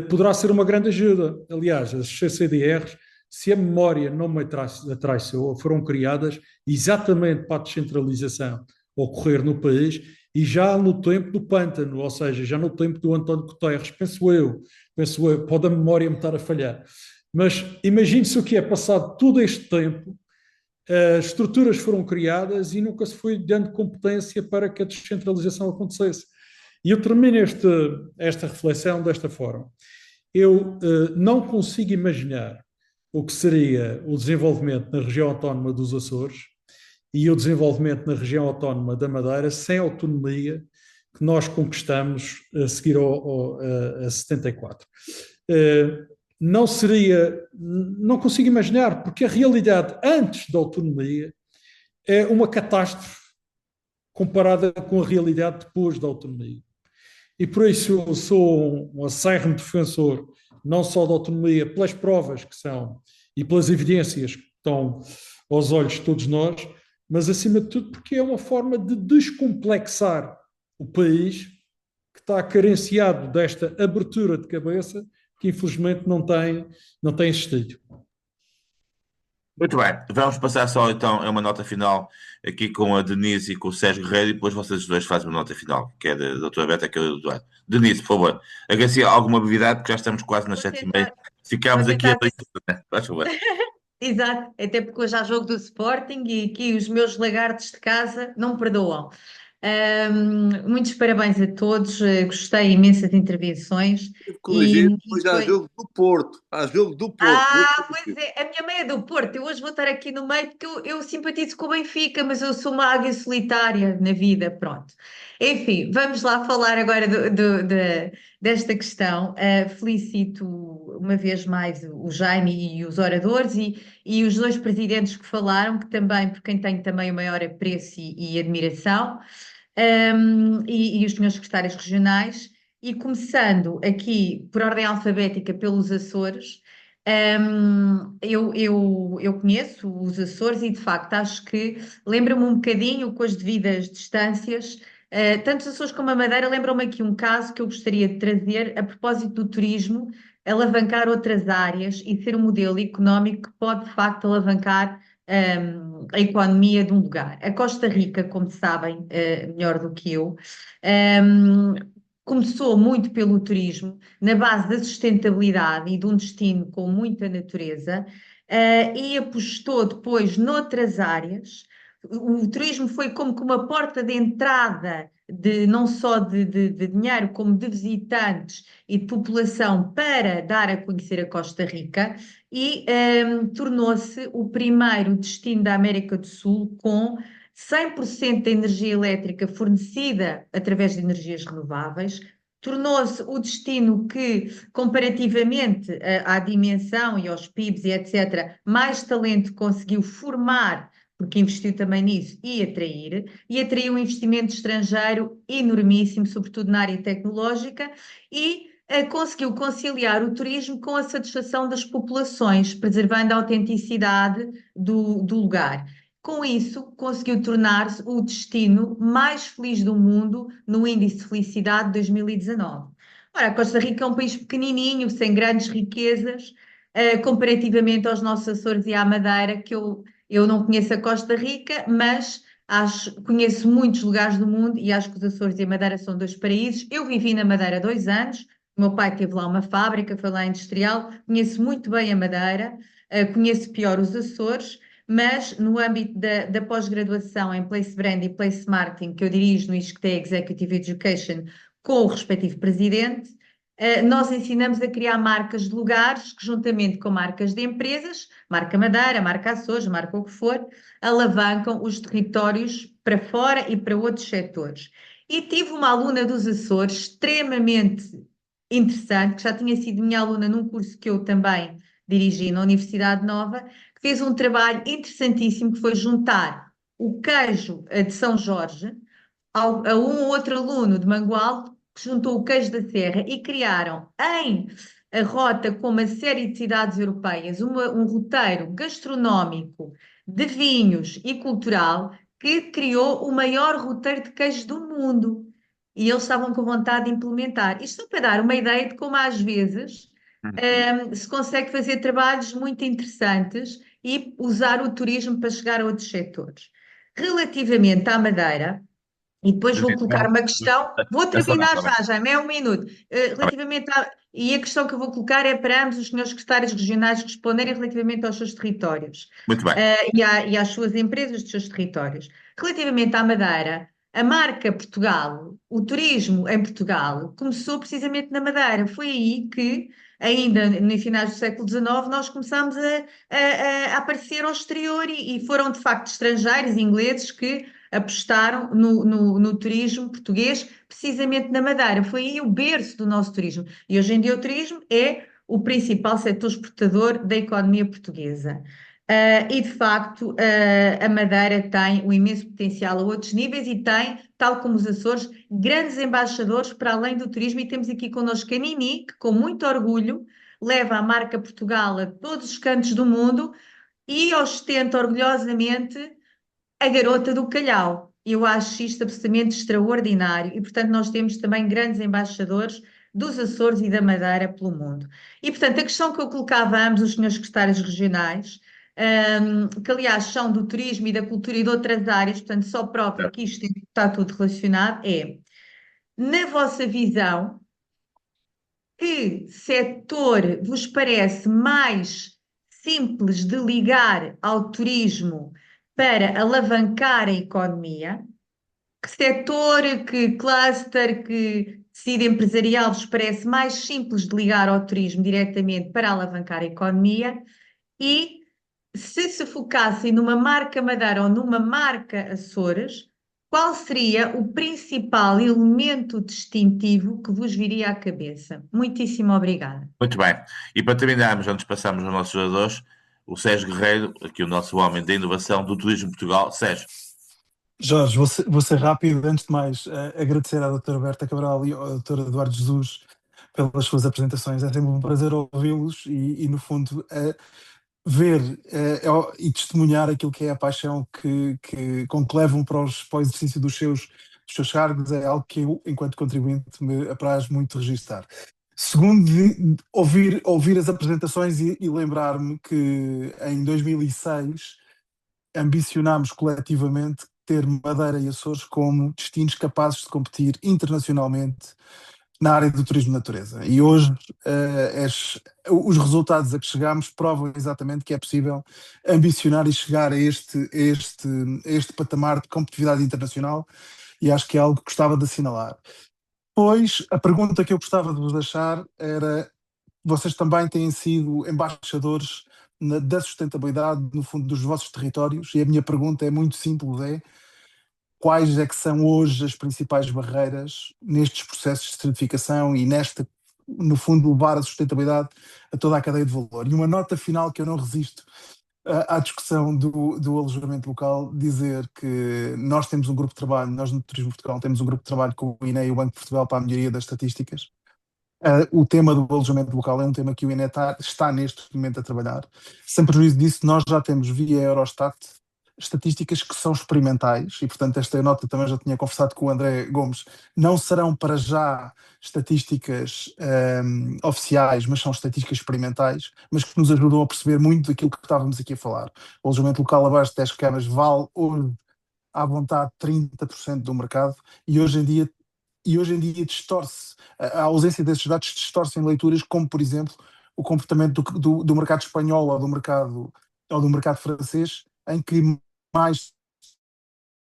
[SPEAKER 5] poderá ser uma grande ajuda. Aliás, as CCDRs, se a memória não me atraiçoa, foram criadas exatamente para a descentralização ocorrer no país e já no tempo do pântano, ou seja, já no tempo do António Guterres, penso penso eu, pode a memória me estar a falhar. Mas imagine-se o que é passado todo este tempo, estruturas foram criadas e nunca se foi dando competência para que a descentralização acontecesse. E eu termino esta reflexão desta forma. Eu não consigo imaginar o que seria o desenvolvimento na região autónoma dos Açores e o desenvolvimento na região autónoma da Madeira sem a autonomia que nós conquistamos a seguir a 74. Não consigo imaginar, porque a realidade antes da autonomia é uma catástrofe comparada com a realidade depois da autonomia. E por isso eu sou um acérrimo defensor não só da autonomia pelas provas que são e pelas evidências que estão aos olhos de todos nós, mas acima de tudo porque é uma forma de descomplexar o país que está carenciado desta abertura de cabeça que infelizmente não tem existido.
[SPEAKER 1] Muito bem, vamos passar só então a uma nota final aqui com a Denise e com o Sérgio Guerreiro e depois vocês dois fazem uma nota final, que é da doutora Beta, que é do Eduardo. Denise, por favor, agradecer alguma brevidade porque já estamos quase nas 7h30. Ficámos aqui a dois, né? Faz favor.
[SPEAKER 10] Exato, até porque hoje há jogo do Sporting e aqui os meus lagartos de casa não perdoam. Muitos parabéns a todos, gostei imenso das intervenções.
[SPEAKER 8] Depois há jogo do Porto. Há jogo do Porto.
[SPEAKER 10] Pois é, a minha mãe é do Porto. Eu hoje vou estar aqui no meio porque eu simpatizo com o Benfica, mas eu sou uma águia solitária na vida, pronto. Enfim, vamos lá falar agora desta questão. Felicito uma vez mais o Jaime e os oradores e os dois presidentes que falaram, que também, por quem tenho também o maior apreço e admiração. E os senhores secretários regionais, e começando aqui por ordem alfabética pelos Açores. Eu conheço os Açores e de facto acho que lembra-me um bocadinho com as devidas distâncias, tanto os Açores como a Madeira lembram-me aqui um caso que eu gostaria de trazer a propósito do turismo, alavancar outras áreas e ser um modelo económico que pode de facto alavancar a economia de um lugar. A Costa Rica, como sabem, melhor do que eu, começou muito pelo turismo, na base da sustentabilidade e de um destino com muita natureza, e apostou depois noutras áreas. O turismo foi como que uma porta de entrada não só de dinheiro, como de visitantes e de população para dar a conhecer a Costa Rica e tornou-se o primeiro destino da América do Sul com 100% da energia elétrica fornecida através de energias renováveis. Tornou-se o destino que, comparativamente à dimensão e aos PIBs e etc., mais talento conseguiu formar, porque investiu também nisso, e atraiu um investimento estrangeiro enormíssimo, sobretudo na área tecnológica, e conseguiu conciliar o turismo com a satisfação das populações, preservando a autenticidade do lugar. Com isso, conseguiu tornar-se o destino mais feliz do mundo no Índice de Felicidade de 2019. Ora, a Costa Rica é um país pequenininho, sem grandes riquezas, comparativamente aos nossos Açores e à Madeira, que eu não conheço a Costa Rica, mas conheço muitos lugares do mundo e acho que os Açores e a Madeira são dois paraísos. Eu vivi na Madeira 2 anos, o meu pai teve lá uma fábrica, foi lá industrial, conheço muito bem a Madeira, conheço pior os Açores, mas no âmbito da pós-graduação em Place Brand e Place Marketing, que eu dirijo no ISCTE Executive Education com o respectivo presidente, nós ensinamos a criar marcas de lugares que, juntamente com marcas de empresas, marca Madeira, marca Açores, marca o que for, alavancam os territórios para fora e para outros setores. E tive uma aluna dos Açores extremamente interessante, que já tinha sido minha aluna num curso que eu também dirigi na Universidade Nova, que fez um trabalho interessantíssimo, que foi juntar o queijo de São Jorge a um outro aluno de Mangualde, que juntou o queijo da Serra e criaram em a rota com uma série de cidades europeias um roteiro gastronómico de vinhos e cultural que criou o maior roteiro de queijo do mundo. E eles estavam com vontade de implementar. Isto só para dar uma ideia de como às vezes se consegue fazer trabalhos muito interessantes e usar o turismo para chegar a outros setores. Relativamente à Madeira, e depois vou colocar uma questão, vou terminar já, Jaime, é um minuto. Relativamente e a questão que eu vou colocar é para ambos os senhores secretários regionais responderem relativamente aos seus territórios
[SPEAKER 1] Muito bem.
[SPEAKER 10] e às suas empresas dos seus territórios. Relativamente à Madeira, a marca Portugal, o turismo em Portugal, começou precisamente na Madeira. Foi aí que, ainda no finais do século XIX, nós começámos a aparecer ao exterior e foram de facto estrangeiros, ingleses, que apostaram no turismo português, precisamente na Madeira. Foi aí o berço do nosso turismo. E hoje em dia o turismo é o principal setor exportador da economia portuguesa. E de facto, a Madeira tem um imenso potencial a outros níveis e tem, tal como os Açores, grandes embaixadores para além do turismo. E temos aqui connosco a Nini, que com muito orgulho leva a marca Portugal a todos os cantos do mundo e ostenta orgulhosamente a garota do Calhau. Eu acho isto absolutamente extraordinário e, portanto, nós temos também grandes embaixadores dos Açores e da Madeira pelo mundo. E, portanto, a questão que eu colocava a ambos os senhores secretários regionais, que aliás são do turismo e da cultura e de outras áreas, portanto, só próprio que isto está tudo relacionado, é, na vossa visão, que setor vos parece mais simples de ligar ao turismo para alavancar a economia? Que setor, que cluster, que tecido empresarial vos parece mais simples de ligar ao turismo diretamente para alavancar a economia? E se focassem numa marca Madeira ou numa marca Açores, qual seria o principal elemento distintivo que vos viria à cabeça? Muitíssimo obrigada.
[SPEAKER 1] Muito bem. E para terminarmos, antes passamos aos nossos jogadores, o Sérgio Guerreiro, aqui o nosso homem da inovação do Turismo de Portugal. Sérgio.
[SPEAKER 11] Jorge, vou ser rápido. Antes de mais, agradecer à doutora Berta Cabral e ao doutor Eduardo Jesus pelas suas apresentações. É sempre um prazer ouvi-los e no fundo, ver e testemunhar aquilo que é a paixão com que levam para o exercício dos seus cargos. É algo que eu, enquanto contribuinte, me apraz muito registar. Segundo, ouvir as apresentações e lembrar-me que em 2006 ambicionámos coletivamente ter Madeira e Açores como destinos capazes de competir internacionalmente na área do turismo de natureza. E hoje os resultados a que chegamos provam exatamente que é possível ambicionar e chegar a este patamar de competitividade internacional, e acho que é algo que gostava de assinalar. Pois, a pergunta que eu gostava de vos deixar era: vocês também têm sido embaixadores da sustentabilidade, no fundo, dos vossos territórios, e a minha pergunta é muito simples, quais é que são hoje as principais barreiras nestes processos de certificação e no fundo, levar a sustentabilidade a toda a cadeia de valor? E uma nota final que eu não resisto à discussão do alojamento local, dizer que nós temos um grupo de trabalho, nós no Turismo Portugal temos um grupo de trabalho com o INE e o Banco de Portugal para a melhoria das estatísticas. O tema do alojamento local é um tema que o INE está neste momento a trabalhar. Sem prejuízo disso, nós já temos via Eurostat estatísticas que são experimentais e, portanto, esta nota também já tinha conversado com o André Gomes, não serão para já estatísticas oficiais, mas são estatísticas experimentais, mas que nos ajudam a perceber muito daquilo que estávamos aqui a falar. O alojamento local abaixo de 10 camas vale hoje à vontade 30% do mercado e hoje em dia distorce, a ausência desses dados distorcem leituras, como por exemplo o comportamento do mercado espanhol ou do mercado francês, em que mais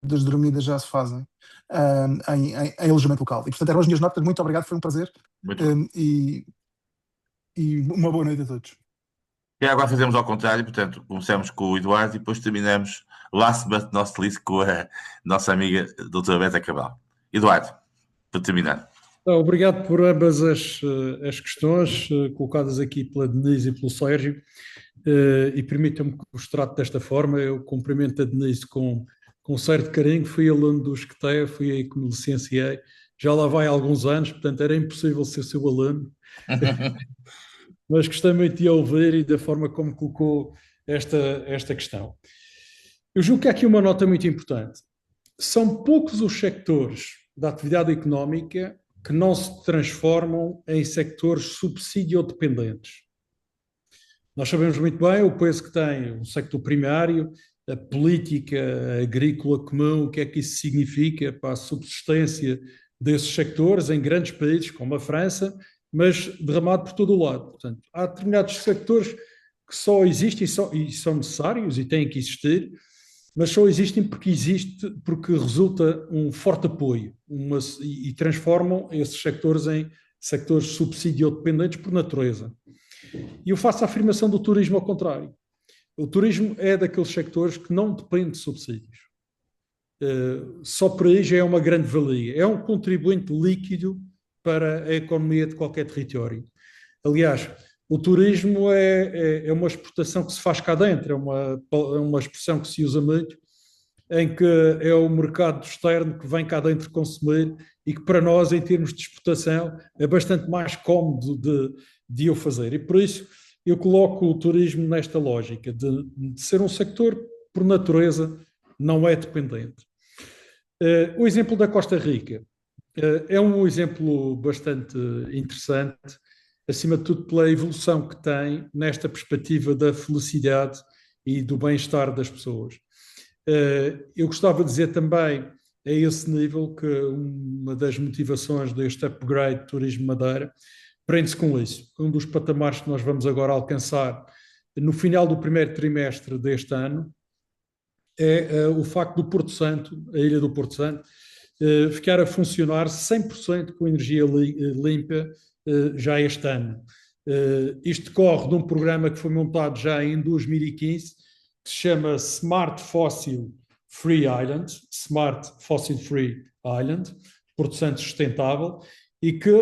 [SPEAKER 11] das dormidas já se fazem em alojamento local. E portanto eram as minhas notas. Muito obrigado, foi um prazer e uma boa noite a todos.
[SPEAKER 1] E agora fazemos ao contrário, portanto, começamos com o Eduardo e depois terminamos last but not least com a nossa amiga doutora Berta Cabral. Eduardo, para terminar.
[SPEAKER 5] Obrigado por ambas as questões colocadas aqui pela Denise e pelo Sérgio, e permitam-me que os trate desta forma. Eu cumprimento a Denise com certo carinho, fui aluno do Esqueteia, fui aí que me licenciei, já lá vai há alguns anos, portanto era impossível ser seu aluno, mas gostei muito de ouvir e da forma como colocou esta questão. Eu julgo que há aqui uma nota muito importante. São poucos os sectores da atividade económica que não se transformam em sectores subsídio-dependentes. Nós sabemos muito bem o peso que tem o sector primário, a política agrícola comum, o que é que isso significa para a subsistência desses sectores em grandes países como a França mas derramado por todo o lado. Portanto, há determinados sectores que só existem e são necessários e têm que existir, mas só existem porque resulta um forte apoio e transformam esses sectores em sectores subsidio-dependentes por natureza. E eu faço a afirmação do turismo ao contrário. O turismo é daqueles sectores que não depende de subsídios. Só por aí já é uma grande valia. É um contribuinte líquido para a economia de qualquer território. Aliás, o turismo é uma exportação que se faz cá dentro, é uma expressão que se usa muito, em que é o mercado externo que vem cá dentro consumir e que para nós, em termos de exportação, é bastante mais cómodo de eu fazer. E por isso eu coloco o turismo nesta lógica de ser um sector, por natureza, não é dependente. O exemplo da Costa Rica é um exemplo bastante interessante, acima de tudo pela evolução que tem nesta perspectiva da felicidade e do bem-estar das pessoas. Eu gostava de dizer também, a esse nível, que uma das motivações deste upgrade de Turismo Madeira prende-se com isso. Um dos patamares que nós vamos agora alcançar no final do primeiro trimestre deste ano é o facto do Porto Santo, a ilha do Porto Santo, ficar a funcionar 100% com energia limpa já este ano. Isto decorre de um programa que foi montado já em 2015, que se chama Smart Fossil Free Island, Smart Fossil Free Island, Porto Santo Sustentável, e que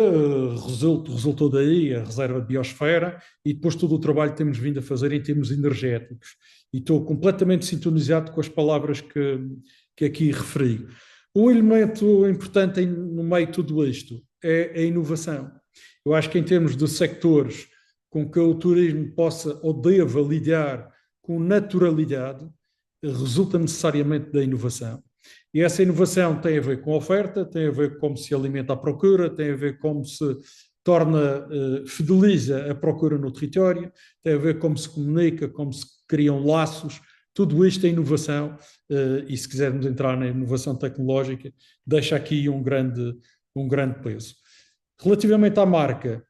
[SPEAKER 5] resultou daí a reserva de biosfera e depois todo o trabalho que temos vindo a fazer em termos energéticos. E estou completamente sintonizado com as palavras que aqui referi. Um elemento importante no meio de tudo isto é a inovação. Eu acho que em termos de sectores com que o turismo possa ou deva lidar com naturalidade, resulta necessariamente da inovação. E essa inovação tem a ver com a oferta, tem a ver com como se alimenta a procura, tem a ver com como se fideliza a procura no território, tem a ver como se comunica, como se criam laços. Tudo isto é inovação, e se quisermos entrar na inovação tecnológica, deixa aqui um grande peso. Relativamente à marca,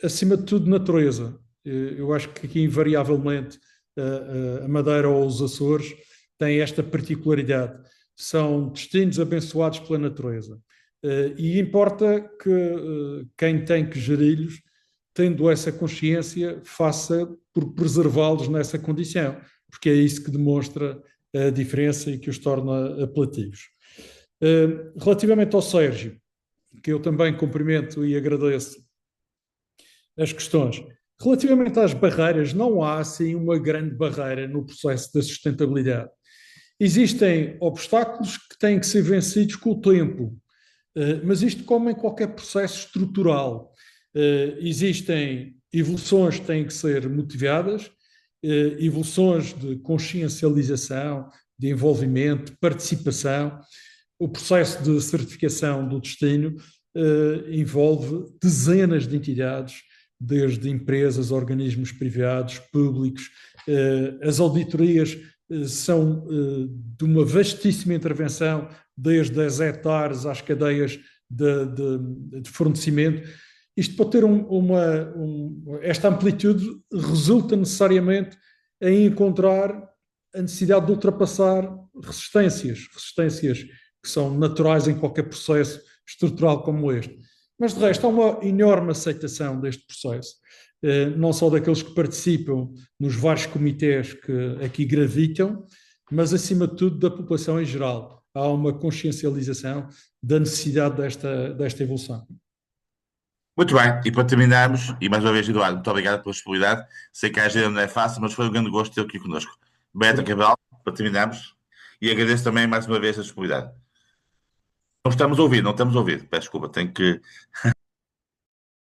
[SPEAKER 5] acima de tudo natureza. Eu acho que aqui invariavelmente a Madeira ou os Açores têm esta particularidade. São destinos abençoados pela natureza. E importa que quem tem que geri-los, tendo essa consciência, faça por preservá-los nessa condição, porque é isso que demonstra a diferença e que os torna apelativos. Relativamente ao Sérgio, que eu também cumprimento e agradeço as questões. Relativamente às barreiras, não há assim uma grande barreira no processo da sustentabilidade. Existem obstáculos que têm que ser vencidos com o tempo, mas isto como em qualquer processo estrutural. Existem evoluções que têm que ser motivadas, evoluções de consciencialização, de envolvimento, de participação. O processo de certificação do destino envolve dezenas de entidades, desde empresas, organismos privados, públicos. As auditorias são de uma vastíssima intervenção, desde as hectares às cadeias de fornecimento. Isto para ter esta amplitude resulta necessariamente em encontrar a necessidade de ultrapassar resistências que são naturais em qualquer processo estrutural como este. Mas, de resto, há uma enorme aceitação deste processo, não só daqueles que participam nos vários comitês que aqui gravitam, mas, acima de tudo, da população em geral. Há uma consciencialização da necessidade desta evolução.
[SPEAKER 1] Muito bem, e para terminarmos, e mais uma vez, Eduardo, muito obrigado pela disponibilidade. Sei que a agenda não é fácil, mas foi um grande gosto ter aqui connosco. Beata Cabral, para terminarmos, e agradeço também mais uma vez a disponibilidade. Não estamos a ouvir, peço desculpa, tenho que...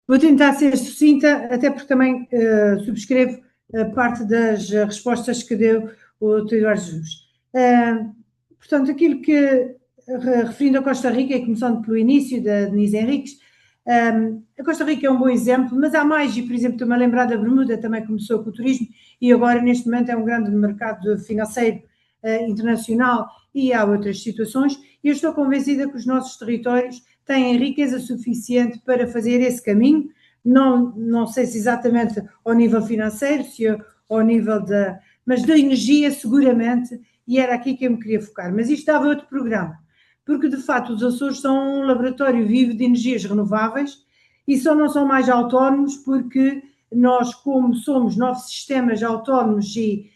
[SPEAKER 4] Vou tentar ser sucinta, até porque também subscrevo parte das respostas que deu o Dr. Eduardo Jesus. Portanto, aquilo que, referindo a Costa Rica, e começando pelo início da Denise Henriques, a Costa Rica é um bom exemplo, mas há mais, e por exemplo estou-me a lembrar da Bermuda, também começou com o turismo, e agora neste momento é um grande mercado financeiro internacional, e há outras situações, e eu estou convencida que os nossos territórios têm riqueza suficiente para fazer esse caminho, não sei se exatamente ao nível financeiro, se ao nível mas da energia seguramente, e era aqui que eu me queria focar. Mas isto dava outro programa, porque de facto os Açores são um laboratório vivo de energias renováveis e só não são mais autónomos porque nós, como somos 9 sistemas autónomos e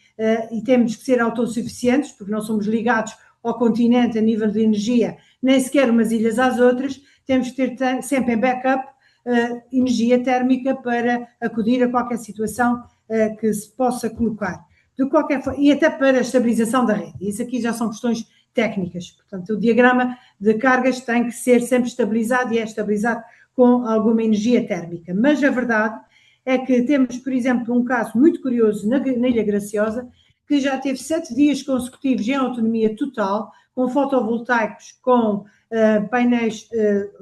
[SPEAKER 4] temos que ser autossuficientes, porque não somos ligados ao continente a nível de energia, nem sequer umas ilhas às outras, temos que ter sempre em backup energia térmica para acudir a qualquer situação que se possa colocar. De qualquer forma, e até para a estabilização da rede. Isso aqui já são questões técnicas. Portanto, o diagrama de cargas tem que ser sempre estabilizado e é estabilizado com alguma energia térmica. Mas a verdade é que temos, por exemplo, um caso muito curioso na Ilha Graciosa, que já teve 7 dias consecutivos em autonomia total, com fotovoltaicos, com painéis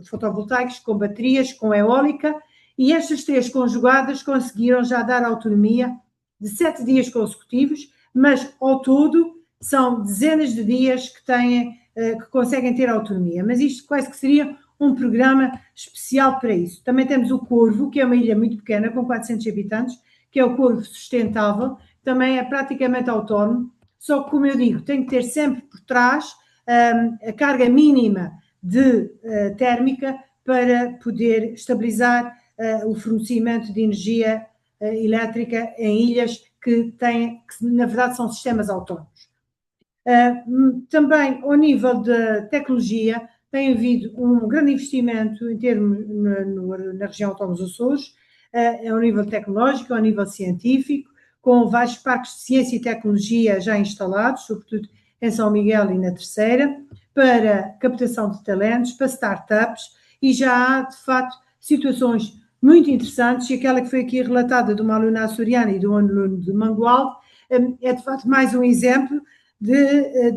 [SPEAKER 4] fotovoltaicos, com baterias, com eólica, e estas 3 conjugadas conseguiram já dar autonomia de 7 dias consecutivos, mas ao todo são dezenas de dias que conseguem ter autonomia. Mas isto quase que seria um programa especial para isso. Também temos o Corvo, que é uma ilha muito pequena, com 400 habitantes, que é o Corvo Sustentável, também é praticamente autónomo, só que, como eu digo, tem que ter sempre por trás a carga mínima de térmica para poder estabilizar o fornecimento de energia elétrica em ilhas que na verdade são sistemas autónomos. Também, ao nível da tecnologia, tem havido um grande investimento em termos na região autónoma dos Açores, ao nível tecnológico, ao nível científico, com vários parques de ciência e tecnologia já instalados, sobretudo em São Miguel e na Terceira, para captação de talentos, para startups, e já há, de facto, situações muito interessantes, e aquela que foi aqui relatada do aluna açoriana e do aluno de Mangualde é, de facto, mais um exemplo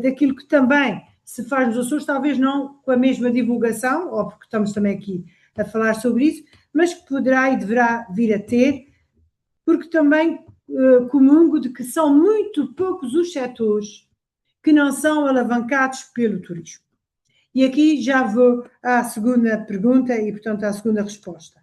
[SPEAKER 4] daquilo que também se faz nos Açores, talvez não com a mesma divulgação, ou porque estamos também aqui a falar sobre isso, mas que poderá e deverá vir a ter, porque também comungo de que são muito poucos os setores que não são alavancados pelo turismo. E aqui já vou à segunda pergunta e, portanto, à segunda resposta.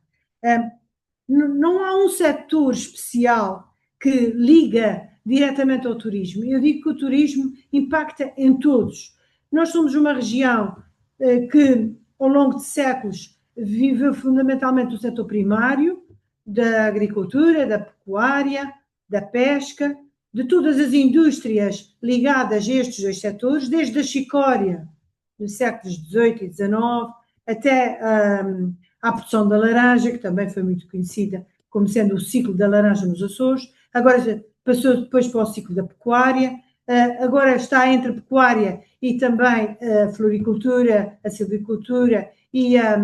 [SPEAKER 4] Não há um setor especial que liga diretamente ao turismo. Eu digo que o turismo impacta em todos. Nós somos uma região que, ao longo de séculos, viveu fundamentalmente o setor primário, da agricultura, da pecuária, da pesca, de todas as indústrias ligadas a estes 2 setores, desde a chicória, nos séculos XVIII e XIX, até à produção da laranja, que também foi muito conhecida como sendo o ciclo da laranja nos Açores, agora passou depois para o ciclo da pecuária, agora está entre a pecuária e também a floricultura, a silvicultura e a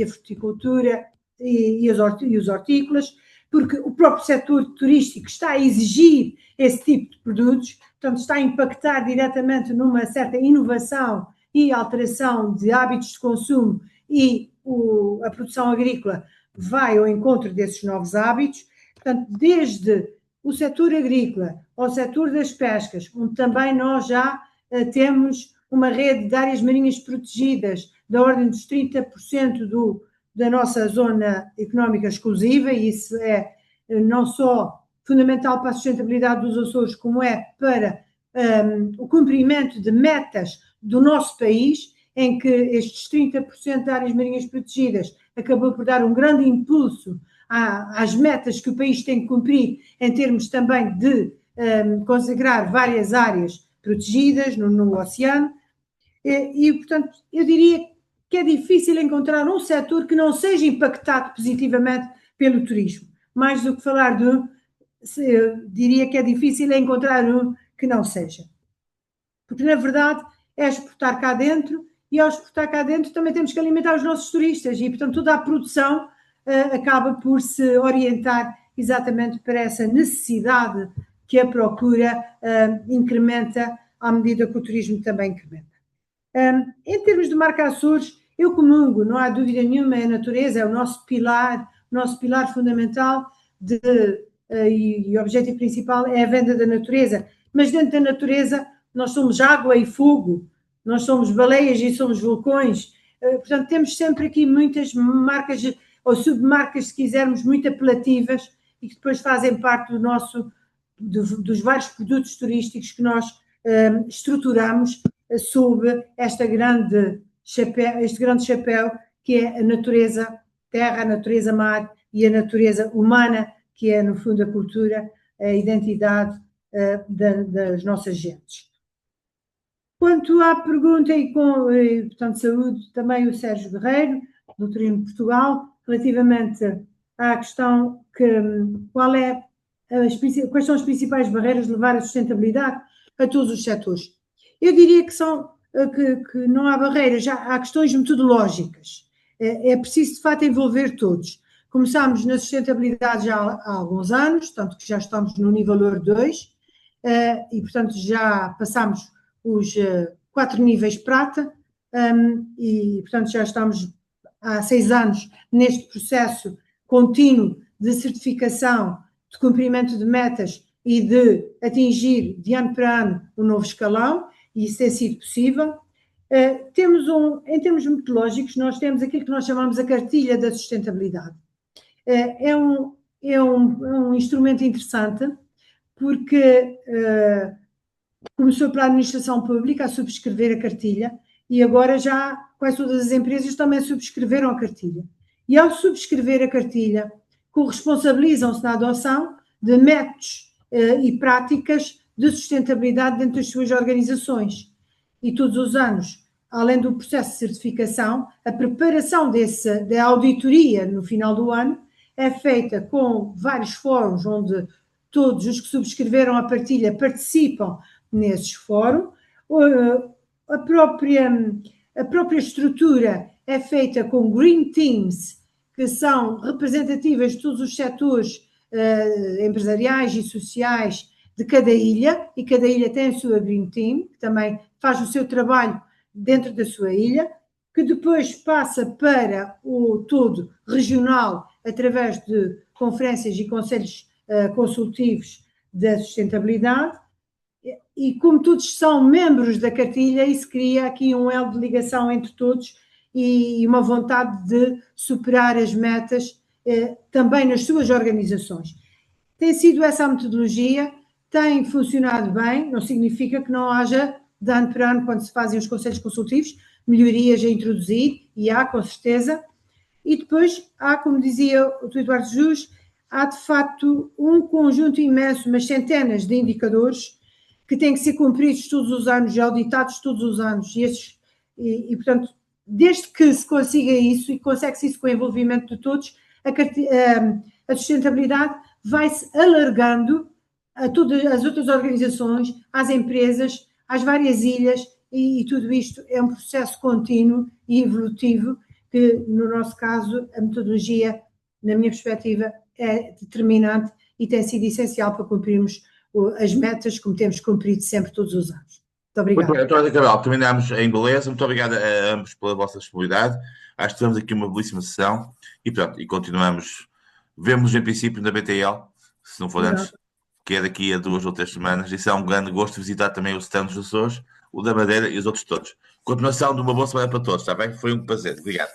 [SPEAKER 4] fruticultura e os hortícolas, porque o próprio setor turístico está a exigir esse tipo de produtos, portanto está a impactar diretamente numa certa inovação e alteração de hábitos de consumo, e a produção agrícola vai ao encontro desses novos hábitos. Portanto, desde o setor agrícola ao setor das pescas, onde também nós já temos uma rede de áreas marinhas protegidas da ordem dos 30% da nossa zona económica exclusiva, e isso é não só fundamental para a sustentabilidade dos Açores, como é para o cumprimento de metas do nosso país, em que estes 30% de áreas marinhas protegidas acabou por dar um grande impulso às metas que o país tem que cumprir, em termos também de consagrar várias áreas protegidas no oceano, e, portanto, eu diria que é difícil encontrar um setor que não seja impactado positivamente pelo turismo. Mais do que falar eu diria que é difícil encontrar um que não seja. Porque, na verdade, é exportar cá dentro, e ao exportar cá dentro também temos que alimentar os nossos turistas, e, portanto, toda a produção acaba por se orientar exatamente para essa necessidade que a procura incrementa à medida que o turismo também incrementa. Em termos de marca Açores, eu comungo, não há dúvida nenhuma, a natureza é o nosso pilar fundamental e o objetivo principal é a venda da natureza, mas dentro da natureza nós somos água e fogo, nós somos baleias e somos vulcões, portanto temos sempre aqui muitas marcas ou submarcas, se quisermos, muito apelativas e que depois fazem parte dos vários produtos turísticos que nós estruturamos sob este grande chapéu que é a natureza terra, a natureza mar e a natureza humana, que é, no fundo, a cultura, a identidade das nossas gentes. Quanto à pergunta, portanto, saúde também o Sérgio Guerreiro, do Turismo de Portugal, relativamente à questão quais são as principais barreiras de levar a sustentabilidade a todos os setores. Eu diria que não há barreiras, já há questões metodológicas. É preciso, de facto, envolver todos. Começámos na sustentabilidade já há alguns anos, tanto que já estamos no nível Ouro 2, e, portanto, já passámos os 4 níveis prata, e, portanto, já estamos há 6 anos neste processo contínuo de certificação, de cumprimento de metas e de atingir, de ano para ano, um novo escalão, e isso tem sido possível. Em termos metodológicos, nós temos aquilo que nós chamamos a cartilha da sustentabilidade. É um instrumento interessante, porque começou pela administração pública a subscrever a cartilha e agora já quase todas as empresas também subscreveram a cartilha. E ao subscrever a cartilha, corresponsabilizam-se na adoção de métodos e práticas de sustentabilidade dentro das suas organizações. E todos os anos, além do processo de certificação, a preparação da auditoria no final do ano é feita com vários fóruns onde todos os que subscreveram a partilha participam nesses fóruns. A própria estrutura é feita com green teams, que são representativas de todos os setores empresariais e sociais de cada ilha, e cada ilha tem a sua green team, que também faz o seu trabalho dentro da sua ilha, que depois passa para o todo regional através de conferências e conselhos consultivos da sustentabilidade, e como todos são membros da cartilha, isso cria aqui um elo de ligação entre todos e uma vontade de superar as metas também nas suas organizações. Tem sido essa a metodologia, tem funcionado bem, não significa que não haja, de ano para ano, quando se fazem os conselhos consultivos, melhorias a introduzir, e há, com certeza. E depois há, como dizia o Dr. Eduardo Jesus, há de facto um conjunto imenso, umas centenas de indicadores que têm que ser cumpridos todos os anos e auditados todos os anos. E portanto, desde que se consiga isso e consegue-se isso com o envolvimento de todos, a sustentabilidade vai-se alargando a todas as outras organizações, às empresas, às várias ilhas, e tudo isto é um processo contínuo e evolutivo que, no nosso caso, a metodologia, na minha perspectiva, é determinante e tem sido essencial para cumprirmos as metas, como temos cumprido sempre todos os anos. Muito obrigada.
[SPEAKER 1] Muito bem, António Cabral, terminamos em beleza. Muito obrigado a ambos pela vossa disponibilidade. Acho que tivemos aqui uma belíssima sessão e continuamos. Vemo-nos em princípio na BTL, se não for antes, que é daqui a 2 ou 3 semanas. Isso é um grande gosto de visitar também os stands dos Açores, o da Madeira e os outros todos. Continuação de uma boa semana para todos, está bem? Foi um prazer. Obrigado.